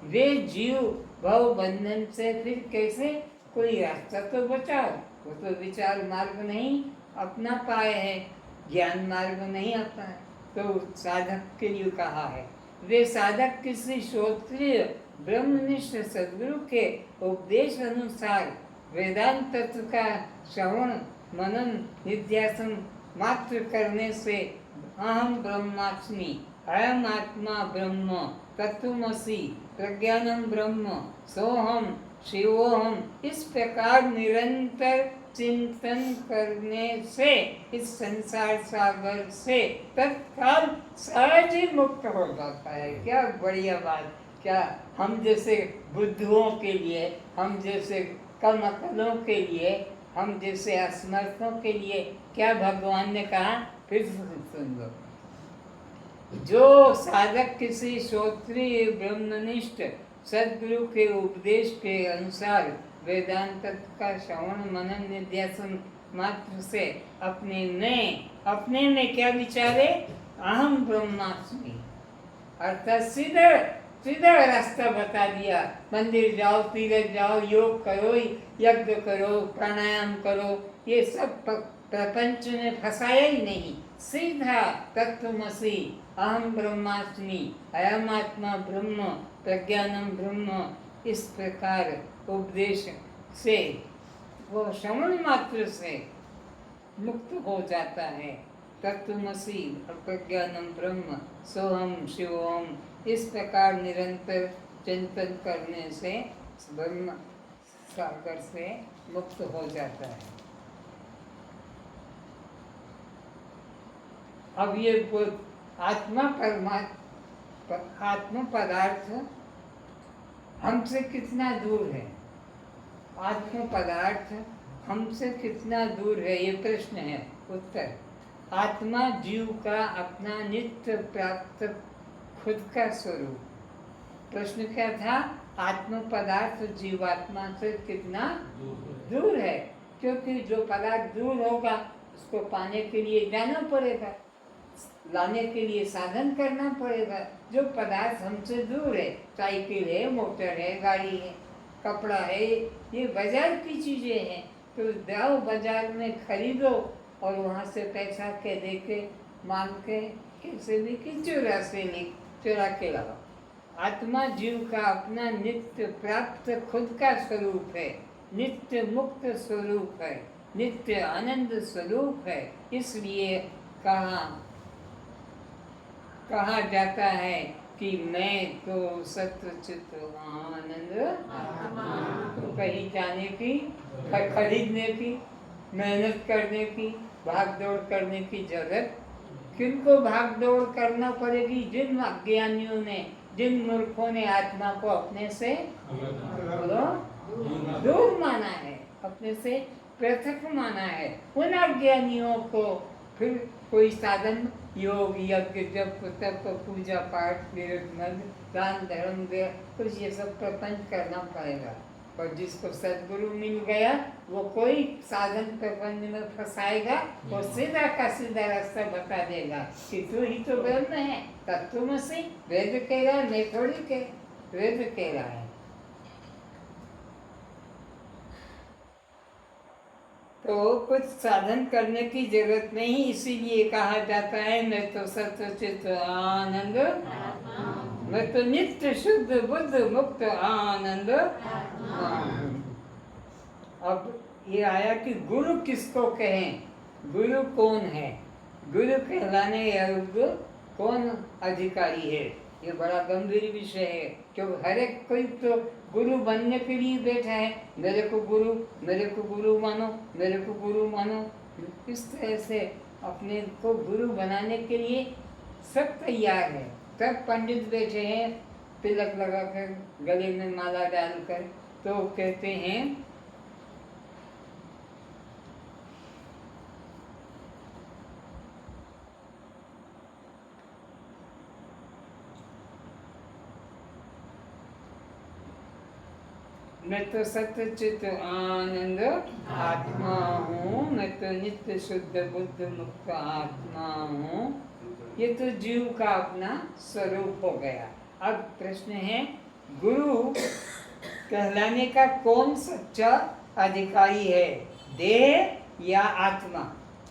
वे जीव भव बंधन से फिर कैसे, कोई रास्ता तो बताओ। वो तो विचार मार्ग नहीं अपना पाए हैं, ज्ञान मार्ग नहीं अपना, तो साधक के लिए कहा है। वे साधक किसी श्रोत्रिय ब्रह्मनिष्ठ सद्गुरु के उपदेश अनुसार वेदांत तत्व का श्रवण मनन निध्यासन मात्र करने से अहम ब्रह्मास्मि, अयम आत्मा ब्रह्म, तत्वमसि, प्रज्ञानम ब्रह्म, सोहम शिवोहम, इस प्रकार निरंतर चिंतन करने से इस संसार सागर से तत्काल सहज ही मुक्त हो जाता है। क्या बढ़िया बात! क्या हम जैसे बुद्धुओं के लिए, हम जैसे कम अकलों के लिए, हम जैसे असमर्थों के लिए क्या भगवान ने कहा? फिर सुन लो। जो साधक किसी श्रोत्रिय ब्रह्मनिष्ठ सद्गुरु के उपदेश के अनुसार वेदांत का श्रवण मनन निध्यासन मात्र से अपने में क्या विचारे? अहम ब्रह्मास्मि, अर्थात सीधा रास्ता बता दिया। मंदिर जाओ, तीर्थ जाओ, योग करो, यज्ञ करो, प्राणायाम करो, ये सब प्रपंच में फंसाया ही नहीं। सीधा तत्वमसि, अहम ब्रह्मास्मि, अयम आत्मा ब्रह्म, प्रज्ञानम ब्रह्म, इस प्रकार उपदेश से वो श्रवण मात्र से मुक्त हो जाता है। तत्वमसि और प्रज्ञानम ब्रह्म, सोहम शिवोम, इस प्रकार निरंतर चिंतन करने से ब्रह्म सागर से मुक्त हो जाता है। अब ये आत्मा परमात्मा, आत्म पदार्थ हमसे कितना दूर है? आत्म पदार्थ हमसे कितना दूर है, ये प्रश्न है। उत्तर, आत्मा जीव का अपना नित्य प्राप्त खुद का स्वरूप। प्रश्न क्या था? आत्म पदार्थ जीवात्मा से कितना दूर है? क्योंकि जो पदार्थ दूर होगा उसको पाने के लिए जाना पड़ेगा, लाने के लिए साधन करना पड़ेगा। जो पदार्थ हमसे दूर है, साइकिल है, मोटर है, गाड़ी है, कपड़ा है, ये बाजार की चीजें हैं, तो जाओ बाजार में खरीदो और वहाँ से पैसा के दे के मांग के कैसे भी कि चुरा के लाओ। आत्मा जीव का अपना नित्य प्राप्त खुद का स्वरूप है, नित्य मुक्त स्वरूप है, नित्य आनंद स्वरूप है। इसलिए कहा जाता है कि मैं तो सत्य चित्त आनंद तो कहीं जाने की, खरीदने की, मेहनत करने की, भाग दौड़ करने की जरूरत किनको भाग दौड़ करना पड़ेगी? जिन अज्ञानियों ने, जिन मूर्खों ने आत्मा को अपने से दूर माना है, अपने से पृथक माना है, उन अज्ञानियों को फिर कोई साधन, योग, यज्ञ, जप, तप, पूजा पाठ, मद, दान धर्म, कुछ ये सब प्रपंच करना पड़ेगा। और जिसको सद्गुरु मिल गया वो कोई साधन प्रपंच में फंसाएगा, वो सीधा का सीधा रास्ता बता देगा कि तू ही तो ब्रह्म है, तत्वमसि। वेद कह रहा है, मैं थोड़ी कह, वेद कह रहा है। तो कुछ साधन करने की जरूरत नहीं, इसीलिए कहा जाता है मैं तो सत्य चित्त आनंद, मैं तो नित्य शुद्ध बुद्ध मुक्त आनंद। अब ये आया कि गुरु किसको कहें? गुरु कौन है? गुरु कहलाने योग्य कौन अधिकारी है? ये बड़ा गंभीर विषय है, क्योंकि हर एक कोई तो गुरु बनने के लिए बैठा है। मेरे को गुरु मानो, मेरे को गुरु मानो। इस तरह से अपने को गुरु बनाने के लिए सब तैयार है। सब पंडित बैठे हैं तिलक लगाकर, गले में माला डालकर, तो कहते हैं मैं तो सत्य चित आनंद आत्मा हूँ, मैं तो नित्य शुद्ध बुद्ध मुक्त आत्मा हूँ। ये तो जीव का अपना स्वरूप हो गया। अब प्रश्न है, गुरु कहलाने का कौन सच्चा अधिकारी है, देह या आत्मा?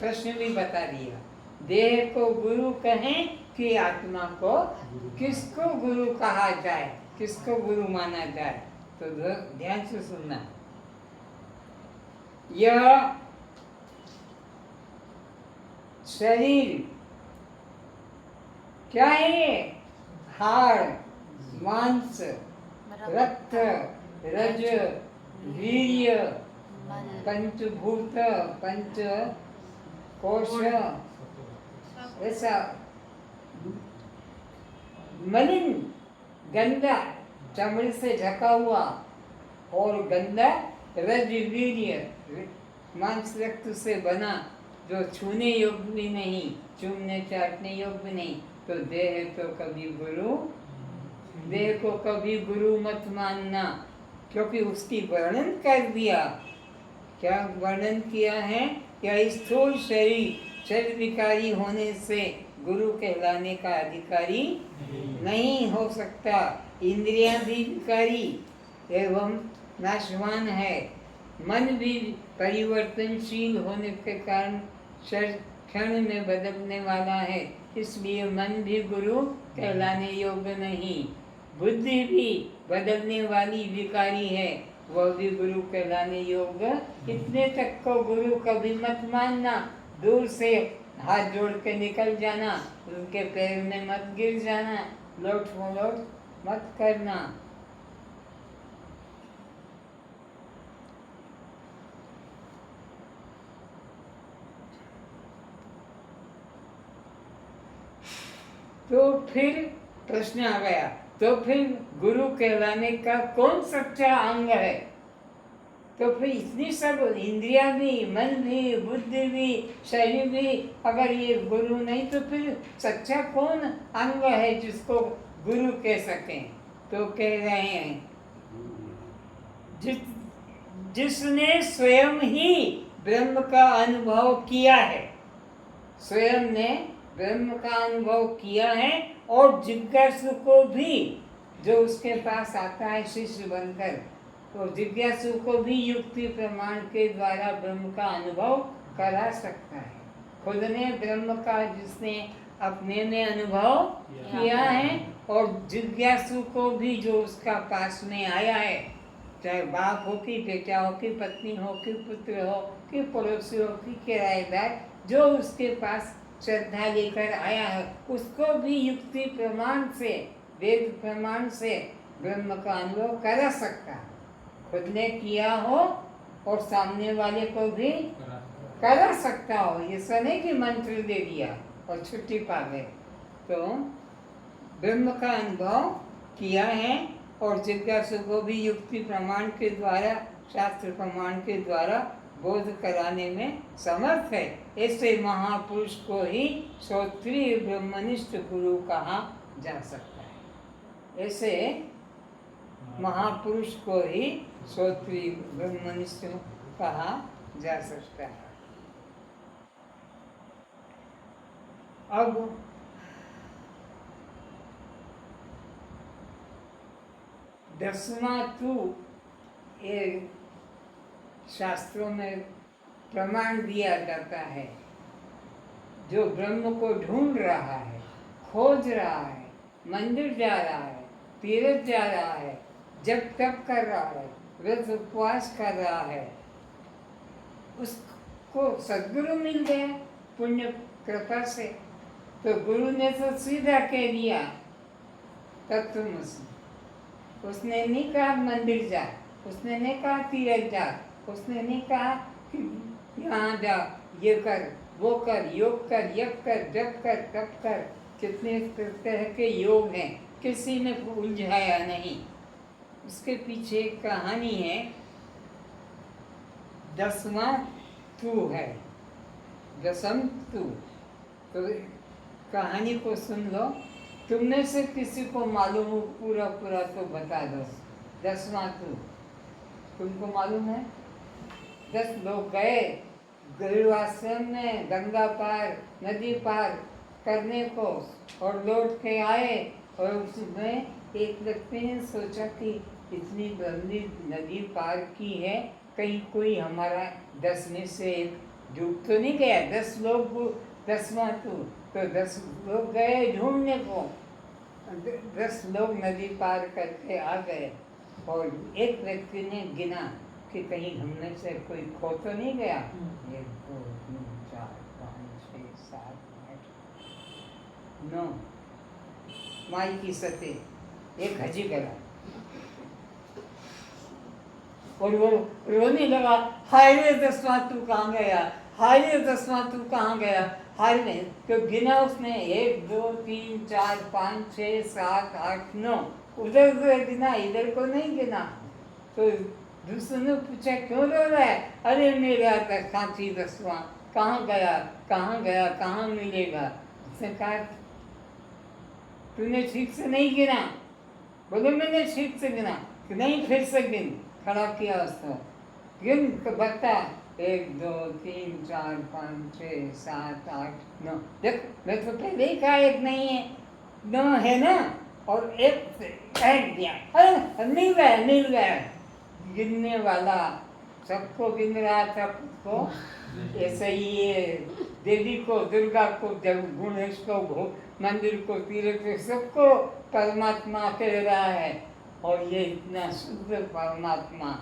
प्रश्न भी बता दिया। देह को गुरु कहें कि आत्मा को? किसको गुरु कहा जाए, किसको गुरु माना जाए? तो ध्यान से सुनना। यह शरीर क्या है? हाड़, मांस, रक्त, रज, वीर्य, पंचभूत, पंच कोश, ऐसा मलिन, गंदा, चमड़ी से ढका हुआ और गंदा रज वीर्य, मांस रक्त से बना, जो छूने योग्य भी नहीं, चूमने चाटने योग्य भी नहीं, तो देह तो कभी गुरु, देह को कभी गुरु मत मानना, क्योंकि उसकी वर्णन कर दिया। क्या वर्णन किया है? क्या स्थूल शरीर विकारी होने से गुरु कहलाने का अधिकारी नहीं हो सकता। इंद्रियां भी विकारी एवं नाशवान है, मन भी परिवर्तनशील होने के कारण क्षण में बदलने वाला है, इसलिए मन भी गुरु कहलाने योग्य नहीं। बुद्धि भी बदलने वाली विकारी है, वह भी गुरु कहलाने योग्य। इतने तक को गुरु कभी मत मानना, दूर से हाथ जोड़ के निकल जाना, उनके पैर में मत गिर जाना, लोट मलोट मत करना। तो फिर प्रश्न आ गया, तो फिर गुरु कहलाने का कौन सच्चा अंग है? तो फिर इतनी सब इंद्रियां भी, मन भी, बुद्धि भी, शरीर भी, अगर ये गुरु नहीं, तो फिर सच्चा कौन अंग है जिसको गुरु कह सकें? तो कह रहे हैं, जिसने स्वयं ही ब्रह्म का अनुभव किया है, स्वयं ने ब्रह्म का अनुभव किया है, और जिज्ञासु को भी, जो उसके पास आता है शिष्य बनकर, तो जिज्ञासु को भी युक्ति प्रमाण के द्वारा ब्रह्म का अनुभव करा सकता है। खुद ने ब्रह्म का जिसने अपने में अनुभव किया है, और जिज्ञासु को भी जो उसका पास में आया है, चाहे बाप हो कि बेटा हो कि पत्नी हो कि पुत्र हो कि पड़ोसी हो कि किराएदार, जो उसके पास श्रद्धा लेकर आया है, उसको भी युक्ति प्रमाण से, वेद प्रमाण से ब्रह्म का अनुभव करा सकता है। खुद ने किया हो और सामने वाले को भी करा सकता हो। ये सने की मंत्र दे दिया और छुट्टी पा गए। तो ब्रह्म का अनुभव किया है और जिज्ञासु को भी युक्ति प्रमाण के द्वारा, शास्त्र प्रमाण के द्वारा बोध कराने में समर्थ है। ऐसे महापुरुष को ही श्रोत्रिय ब्रह्मनिष्ठ गुरु कहा जा सकता है। ऐसे महापुरुष को ही श्रोत्रिय ब्रह्मनिष्ठ कहा जा सकता है। अब दसवां तू ये शास्त्रों में प्रमाण दिया जाता है, जो ब्रह्म को ढूंढ रहा है, खोज रहा है, मंदिर जा रहा है, तीर्थ जा रहा है, जप तप कर रहा है, व्रत उपवास कर रहा है, उसको सद्गुरु मिल गया, पुण्य कृपा से। तो गुरु ने तो सीधा कह दिया तत्वमसि। उसने नहीं कहा मंदिर जा, उसने नहीं कहा तीरथ जा, उसने नहीं कहा कि यहाँ जा, ये कर वो कर, योग कर, यप कर, जप कर, तप कर। कितने तरह के योग हैं, किसी ने उलझाया नहीं। उसके पीछे एक कहानी है। 10वां तू है, 10म तू। तो कहानी को सुन लो। तुमने से किसी को मालूम हो पूरा पूरा तो बता दो। 10वां तू तुमको मालूम है? 10 लोग गए गुरु आश्रम में गंगा पार, नदी पार करने को, और लौट के आए। और उसमें एक व्यक्ति ने सोचा कि इतनी लंबी नदी पार की है, कहीं कोई हमारा 10 में से एक डूब तो नहीं गया। 10 लोग 10वां तो 10 लोग गए ढूंढने को। 10 लोग नदी पार करके आ गए, और एक व्यक्ति ने गिना कि कहीं हमने से कोई खो तो नहीं गया। 1 2 3 4 5 6 7 8 9 माई की सते एक हजी गया। और वो रोने लगा, हाय रे 10वां तू कहाँ गया, हाय रे 10वां तू कहाँ गया, हाय रे। तो गिना उसने 1 2 3 4 5 6 7 8 9, उधर उधर गिना, इधर को नहीं गिना। तो दूसरे ने पूछा क्यों रो रहा है? अरे मेरा साथी 10वां कहाँ गया, कहाँ गया, कहाँ मिलेगा? उसने कहा तूने ठीक से नहीं गिना। बोले मैंने ठीक से गिना। नहीं, फिर से गिन। खड़ा किया उसको, गिन बता 1 2 3 4 5 6 7 8 9। देख मैं तो पहले ही कहा एक नहीं है, 9 है ना, और एक ऐड दिया। अरे मिल गया। गिनने वाला सबको गिन रहा था को। ऐसे ही ये देवी को, दुर्गा को, गणेश को, मंदिर को, तीर्थ को, सबको परमात्मा कह रहा है। और ये इतना शुद्ध परमात्मा,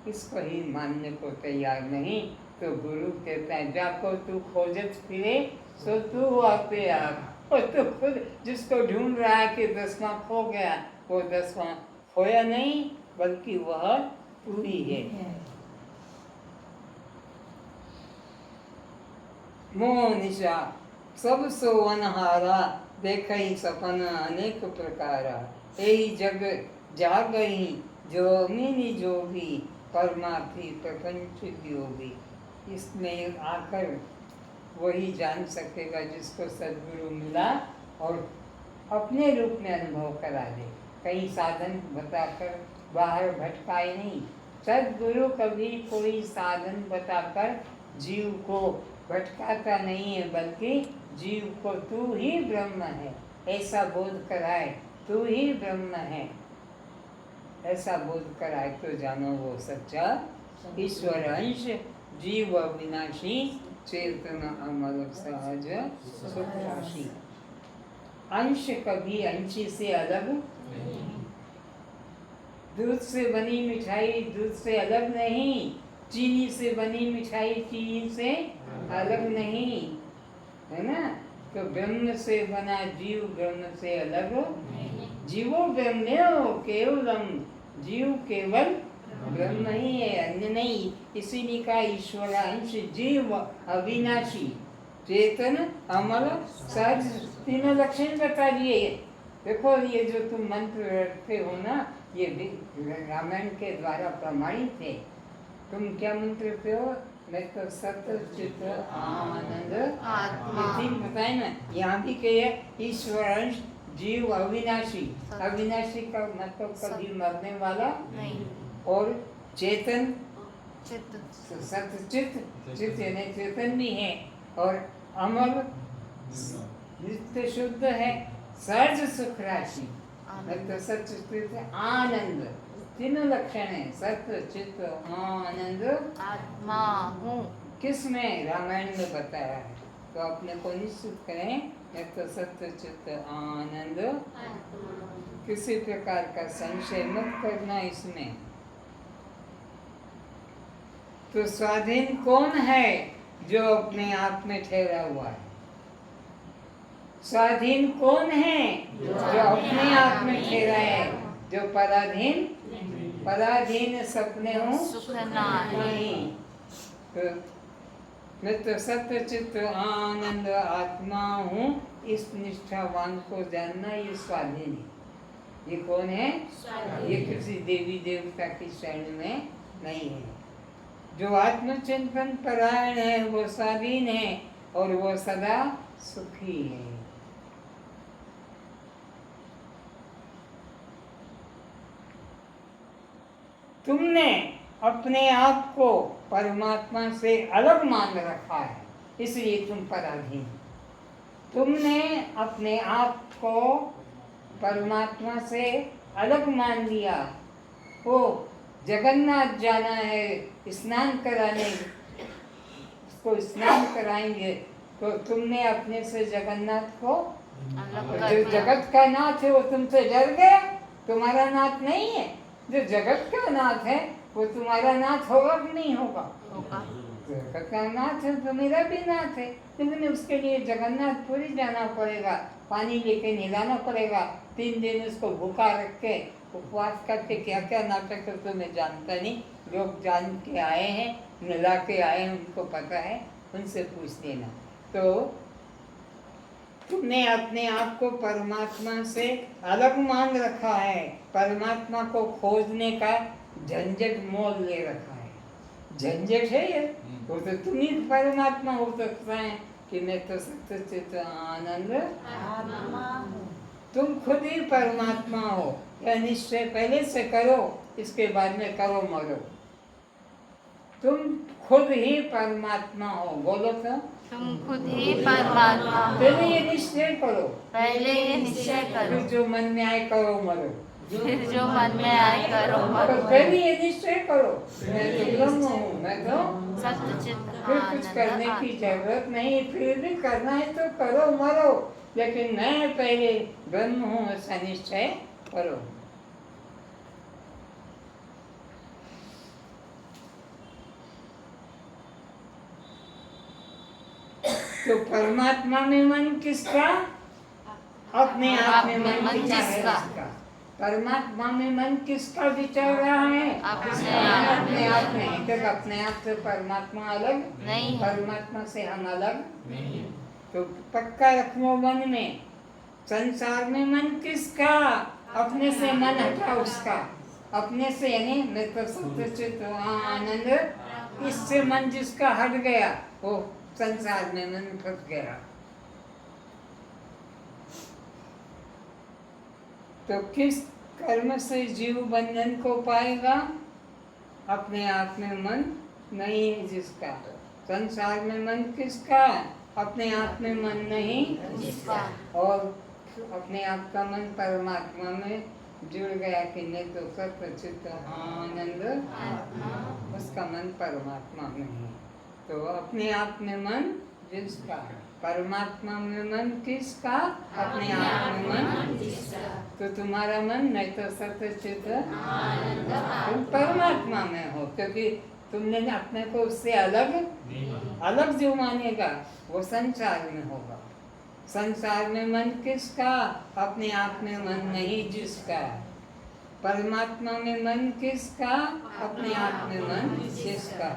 इसको ही मानने को तैयार नहीं। तो गुरु कहता है जाको तू खोजत फिरे सो तू आते आप। और तो खुद जिसको ढूंढ रहा है कि 10वां खो गया, वो 10वां खोया नहीं, बल्कि वह तू ही है। मोह निशा सब सोवनहारा, देखई सपन अनेक प्रकारा। यही जग जागई जो मिनी जोगी, परमार्थी प्रपंच योगी। इसमें आकर वही जान सकेगा जिसको सद्गुरु मिला और अपने रूप में अनुभव करा दे। कहीं साधन बताकर बाहर भटकाए नहीं। सद्गुरु कभी कोई साधन बताकर जीव को भटकाता नहीं है, बल्कि जीव को तू ही ब्रह्म है ऐसा बोध कराए। तू ही ब्रह्म है ऐसा बोध कराए तो जानो वो सच्चा ईश्वर अंश, जीव अविनाशी, चेतन अमर सहज सुख राशि। अंश कभी अंशी से अलग, दूध से बनी मिठाई दूध से अलग नहीं, चीनी से बनी मिठाई चीनी से अलग नहीं, है ना। तो ब्रह्म से बना जीव ब्रह्म से अलग जीवो ब्रह्मो केवलम, जीव केवल ब्रह्म ही है, अन्य नहीं। इसीलिए का ईश्वर अंश, जीव अविनाशी, चेतन अमर सहज, तीनों लक्षण बता दिए। देखो ये जो तुम मंत्र रखते हो ना, ये रामायण के द्वारा प्रमाणित है। तुम क्या मंत्र पे हो? मैं तो सत्य चित्त आनंद आत्मा, ये तीन बताए ना। यहाँ भी कहे ईश्वर अंश, जीव अविनाशी। अविनाशी का मतलब कभी मरने वाला नहीं, और चेतन चित्त, सत्य चित्त, चित्त यानी चेतन भी है, और अमर नित्य शुद्ध है, सहज सुख राशि। तो सत्य चित्त आनंद, तीनों लक्षण है, सत्य चित्त आनंद आत्मा हूँ। किस में? रामायण में बताया है। तो अपने को निश्चित करें, तो सत्य चित्त आनंद, किसी प्रकार का संशय मत करना इसमें। तो स्वाधीन कौन है? जो अपने आप में ठहरा हुआ है। स्वाधीन कौन है? जो अपने आप में ठहरा है, जो पराधीन पराधीन सपने हूँ सुख नाही। नहीं। तो मैं तो सत्य चित्त आनंद आत्मा हूँ, इस निष्ठावान को जानना ये स्वाधीन है। ये कौन है? ये किसी देवी देवता की श्रेणी में नहीं है। जो आत्मचिंतन परायण है वो स्वाधीन है और वो सदा सुखी है। तुमने अपने आप को परमात्मा से अलग मान रखा है, इसलिए तुम पराधीन। तुमने अपने आप को परमात्मा से अलग मान लिया। वो जगन्नाथ जाना है, स्नान कराने, उसको स्नान कराएंगे, तो तुमने अपने से जगन्नाथ को, जो जगत का नाथ है वो तुमसे डर गया, तुम्हारा नाथ नहीं है। जो जगत का नाथ है वो तुम्हारा नाथ होगा कि नहीं होगा? जगत का नाथ है तो मेरा भी नाथ है, लेकिन उसके लिए जगन्नाथपुरी जाना पड़ेगा, पानी लेके नहलाना पड़ेगा, 3 दिन उसको भूखा रख के उपवास करके क्या क्या नाटक करते मैं जानता नहीं, लोग जान के आए हैं, नहला के आए हैं, उनको पता है, उनसे पूछ लेना। तो तुमने अपने आप को परमात्मा से अलग मान रखा है, परमात्मा को खोजने का झंझट मोल ले रखा है। झंझट है ये, वो तो तुम ही परमात्मा हो सकता है कि मैं तो सत्य चित्त आनंद आत्मा हूँ। तुम खुद ही परमात्मा हो, यह निश्चय पहले से करो, इसके बाद में करो मरो। तुम खुद ही परमात्मा हो, बोलो तो। तुम खुद ही परमात्मा हो। पहले ये निश्चय करो, पहले ये निश्चय करो, फिर जो मन में आए करो मरो। फिर जो मन में आए करो मरो। पहले ये निश्चय करो, मैं तो ब्रह्म हूँ, मैं तो सत्य चित्त फिर कुछ करने की जरूरत नहीं, फिर भी करना है तो करो मरो, लेकिन मैं पहले ब्रह्म हूँ ऐसा निश्चय करो। तो परमात्मा में मन किसका? अपने आप में मन किसका? परमात्मा में मन किसका विचार रहा है? अपने आप में। तक अपने आप से परमात्मा अलग नहीं, परमात्मा से हम अलग नहीं। तो पक्का रखो मन में, संसार में मन किसका? अपने से मन हटा उसका, अपने से यानी मैं तो सत्य चित्त आनंद, इससे मन जिसका हट गया वो संसार में मन फंस गया। तो किस कर्म से जीव बंधन को पाएगा? अपने आप में मन नहीं है जिसका। संसार में मन किसका? अपने आप में मन नहीं जिसका। और अपने आप का मन परमात्मा में जुड़ गया कि नहीं तो सत्य चित्त आनंद, उसका मन परमात्मा में है। तो अपने आप में मन जिसका, परमात्मा में मन किसका? अपने आप में मन जिसका। तो तुम्हारा मन नहीं तो सत्य चित्त तुम परमात्मा में हो, क्योंकि तुमने अपने को उससे अलग जो मानेगा वो संसार में होगा। संसार में मन किसका? अपने आप में मन नहीं जिसका। परमात्मा में मन किसका? अपने आप में मन जिसका।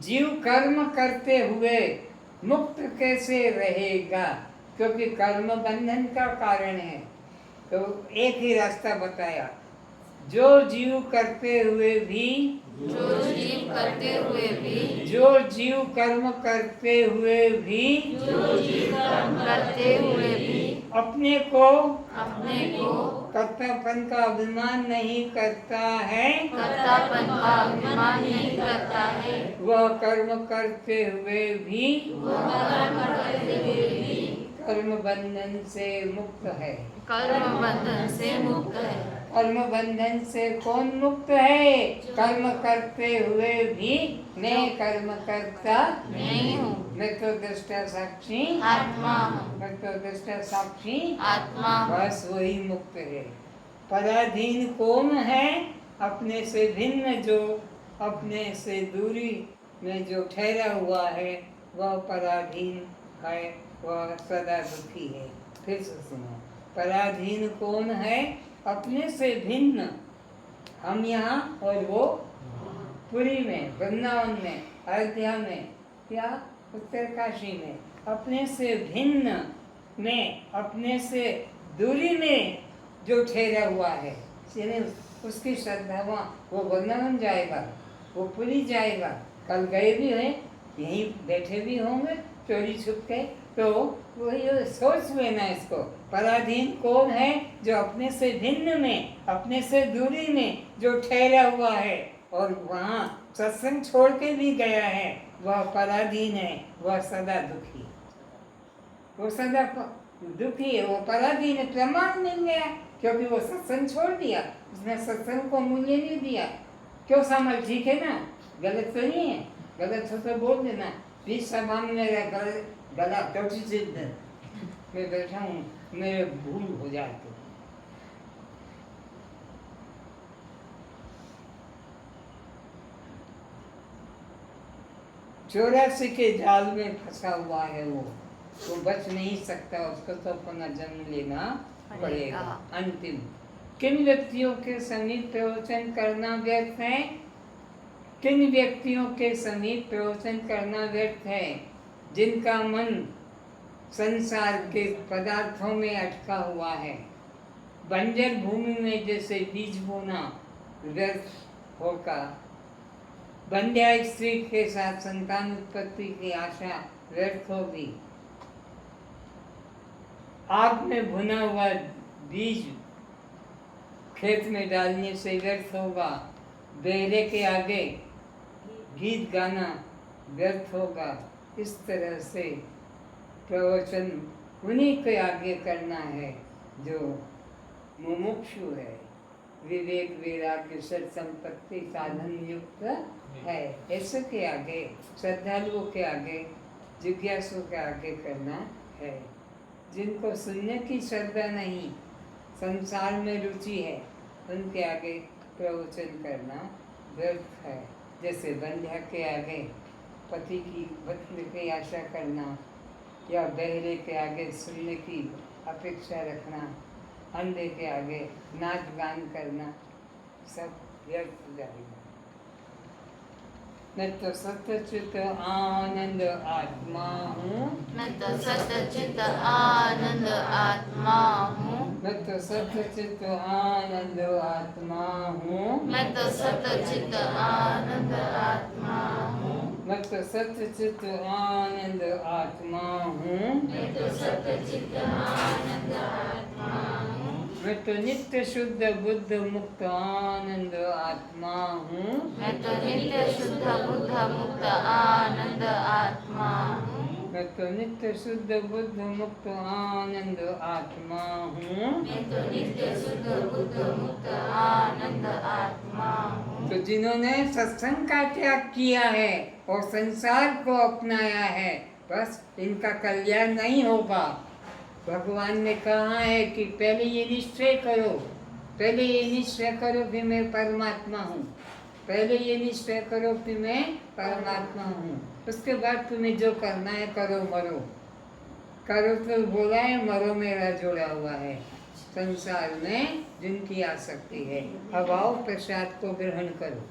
जीव कर्म करते हुए मुक्त कैसे रहेगा? क्योंकि कर्म बंधन का कारण है। तो एक ही रास्ता बताया, जो जीव करते हुए भी, जो जीव करते हुए भी, जो जीव कर्म करते हुए भी, जो जीव कर्म करते हुए भी अपने को अपने कर्तापन का अभिमान नहीं करता है, कर्तापन का अभिमान नहीं करता है, वह कर्म करते हुए भी कर्म बंधन से मुक्त है। कर्म बंधन से मुक्त है। कर्म बंधन से कौन मुक्त है? कर्म करते हुए भी मैं कर्म करता नहीं हूँ, मैं तो दृष्टा साक्षी आत्मा हूँ, मैं तो दृष्टा साक्षी आत्मा हूँ। बस वही मुक्त है। पराधीन कौन है? अपने से भिन्न जो अपने से दूरी में जो ठहरा हुआ है वह पराधीन है, वह सदा दुखी है। फिर से सुनो, पराधीन कौन है? अपने से भिन्न। हम यहाँ और वो पुरी में, वृंदावन में, अयोध्या में या उत्तरकाशी में। अपने से भिन्न में, अपने से दूरी में जो ठहरा हुआ है, उसकी श्रद्धा वो वृंदावन जाएगा, वो पुरी जाएगा। कल गए भी हैं, यहीं बैठे भी होंगे चोरी छुप के। तो वही सोच लेना इसको, पराधीन कौन है? जो अपने से भिन्न में, अपने से दूरी में जो ठहरा हुआ है और वहाँ सत्संग छोड़ के भी गया है, वह पराधीन है, वह सदा दुखी। वो सदा दुखी है, वो पराधीन है। प्रमाण मिल गया, क्योंकि वो सत्संग छोड़ दिया, उसने सत्संग को मूल्य नहीं दिया। क्यों सामल? ठीक है ना, गलत तो नहीं है। गलत हो तो बोल देना, बीच सभा में मेरा गला टोटी से मैं बैठा हूँ, मेरे भूल हो जाए तो। चौरासी के जाल में फंसा हुआ है वो बच नहीं सकता, उसको तो अपना जन्म लेना पड़ेगा। अंतिम, किन व्यक्तियों के समीप प्रवचन करना व्यर्थ है? किन व्यक्तियों के समीप प्रवचन करना व्यर्थ है? जिनका मन संसार के पदार्थों में अटका हुआ है। बंजर भूमि में जैसे बीज बोना व्यर्थ होगा, बंध्या स्त्री के साथ संतान उत्पत्ति की आशा व्यर्थ होगी। आग में भुना हुआ बीज खेत में डालने से व्यर्थ होगा। बेहरे के आगे गीत गाना व्यर्थ होगा। इस तरह से प्रवचन उन्हीं के आगे करना है जो मुमुक्षु है, विवेक वैराग्य सत संपत्ति साधन युक्त है। ऐसे के आगे, श्रद्धालुओं के आगे, जिज्ञासु के आगे करना है। जिनको सुनने की श्रद्धा नहीं, संसार में रुचि है, उनके आगे प्रवचन करना व्यर्थ है। जैसे बंध्या के आगे पति की वक्र की आशा करना, या बहरे के आगे सुनने की अपेक्षा रखना, अंधे के आगे नाच गान करना, सब व्यर्थ हो जाएगा। मैं तो सच्चित आनंद आत्मा हूँ, मैं तो सच्चित आनंद आत्मा हूँ, मैं तो सच्चित आनंद आत्मा हूँ, मैं तो सच्चित आनंद आत्मा हूँ, मैं तो सच्चित आनंद आत्मा हूँ, मैं तो सच्चित आनंद आत्मा हूँ, मैं तो नित्य शुद्ध बुद्ध मुक्त आनंद आत्मा हूँ, मैं तो नित्य शुद्ध बुद्ध मुक्त आनंद आत्मा हूँ, मैं तो नित्य शुद्ध बुद्ध मुक्त आनंद आत्मा हूँ। मैं तो नित्य शुद्ध बुद्ध मुक्त आनंद आत्मा हूँ। तो जिन्होंने सत्संग का त्याग किया है और संसार को अपनाया है, बस इनका कल्याण नहीं होगा। भगवान ने कहा है कि पहले ये निश्चय करो, पहले ये निश्चय करो कि मैं परमात्मा हूँ, पहले ये निश्चय करो कि मैं परमात्मा हूँ। उसके बाद तुम्हें जो करना है करो, मरो। करो तो बोला है, मरो मेरा जोड़ा हुआ है। संसार में जिनकी आसक्ति है, अब आओ प्रसाद को ग्रहण करो।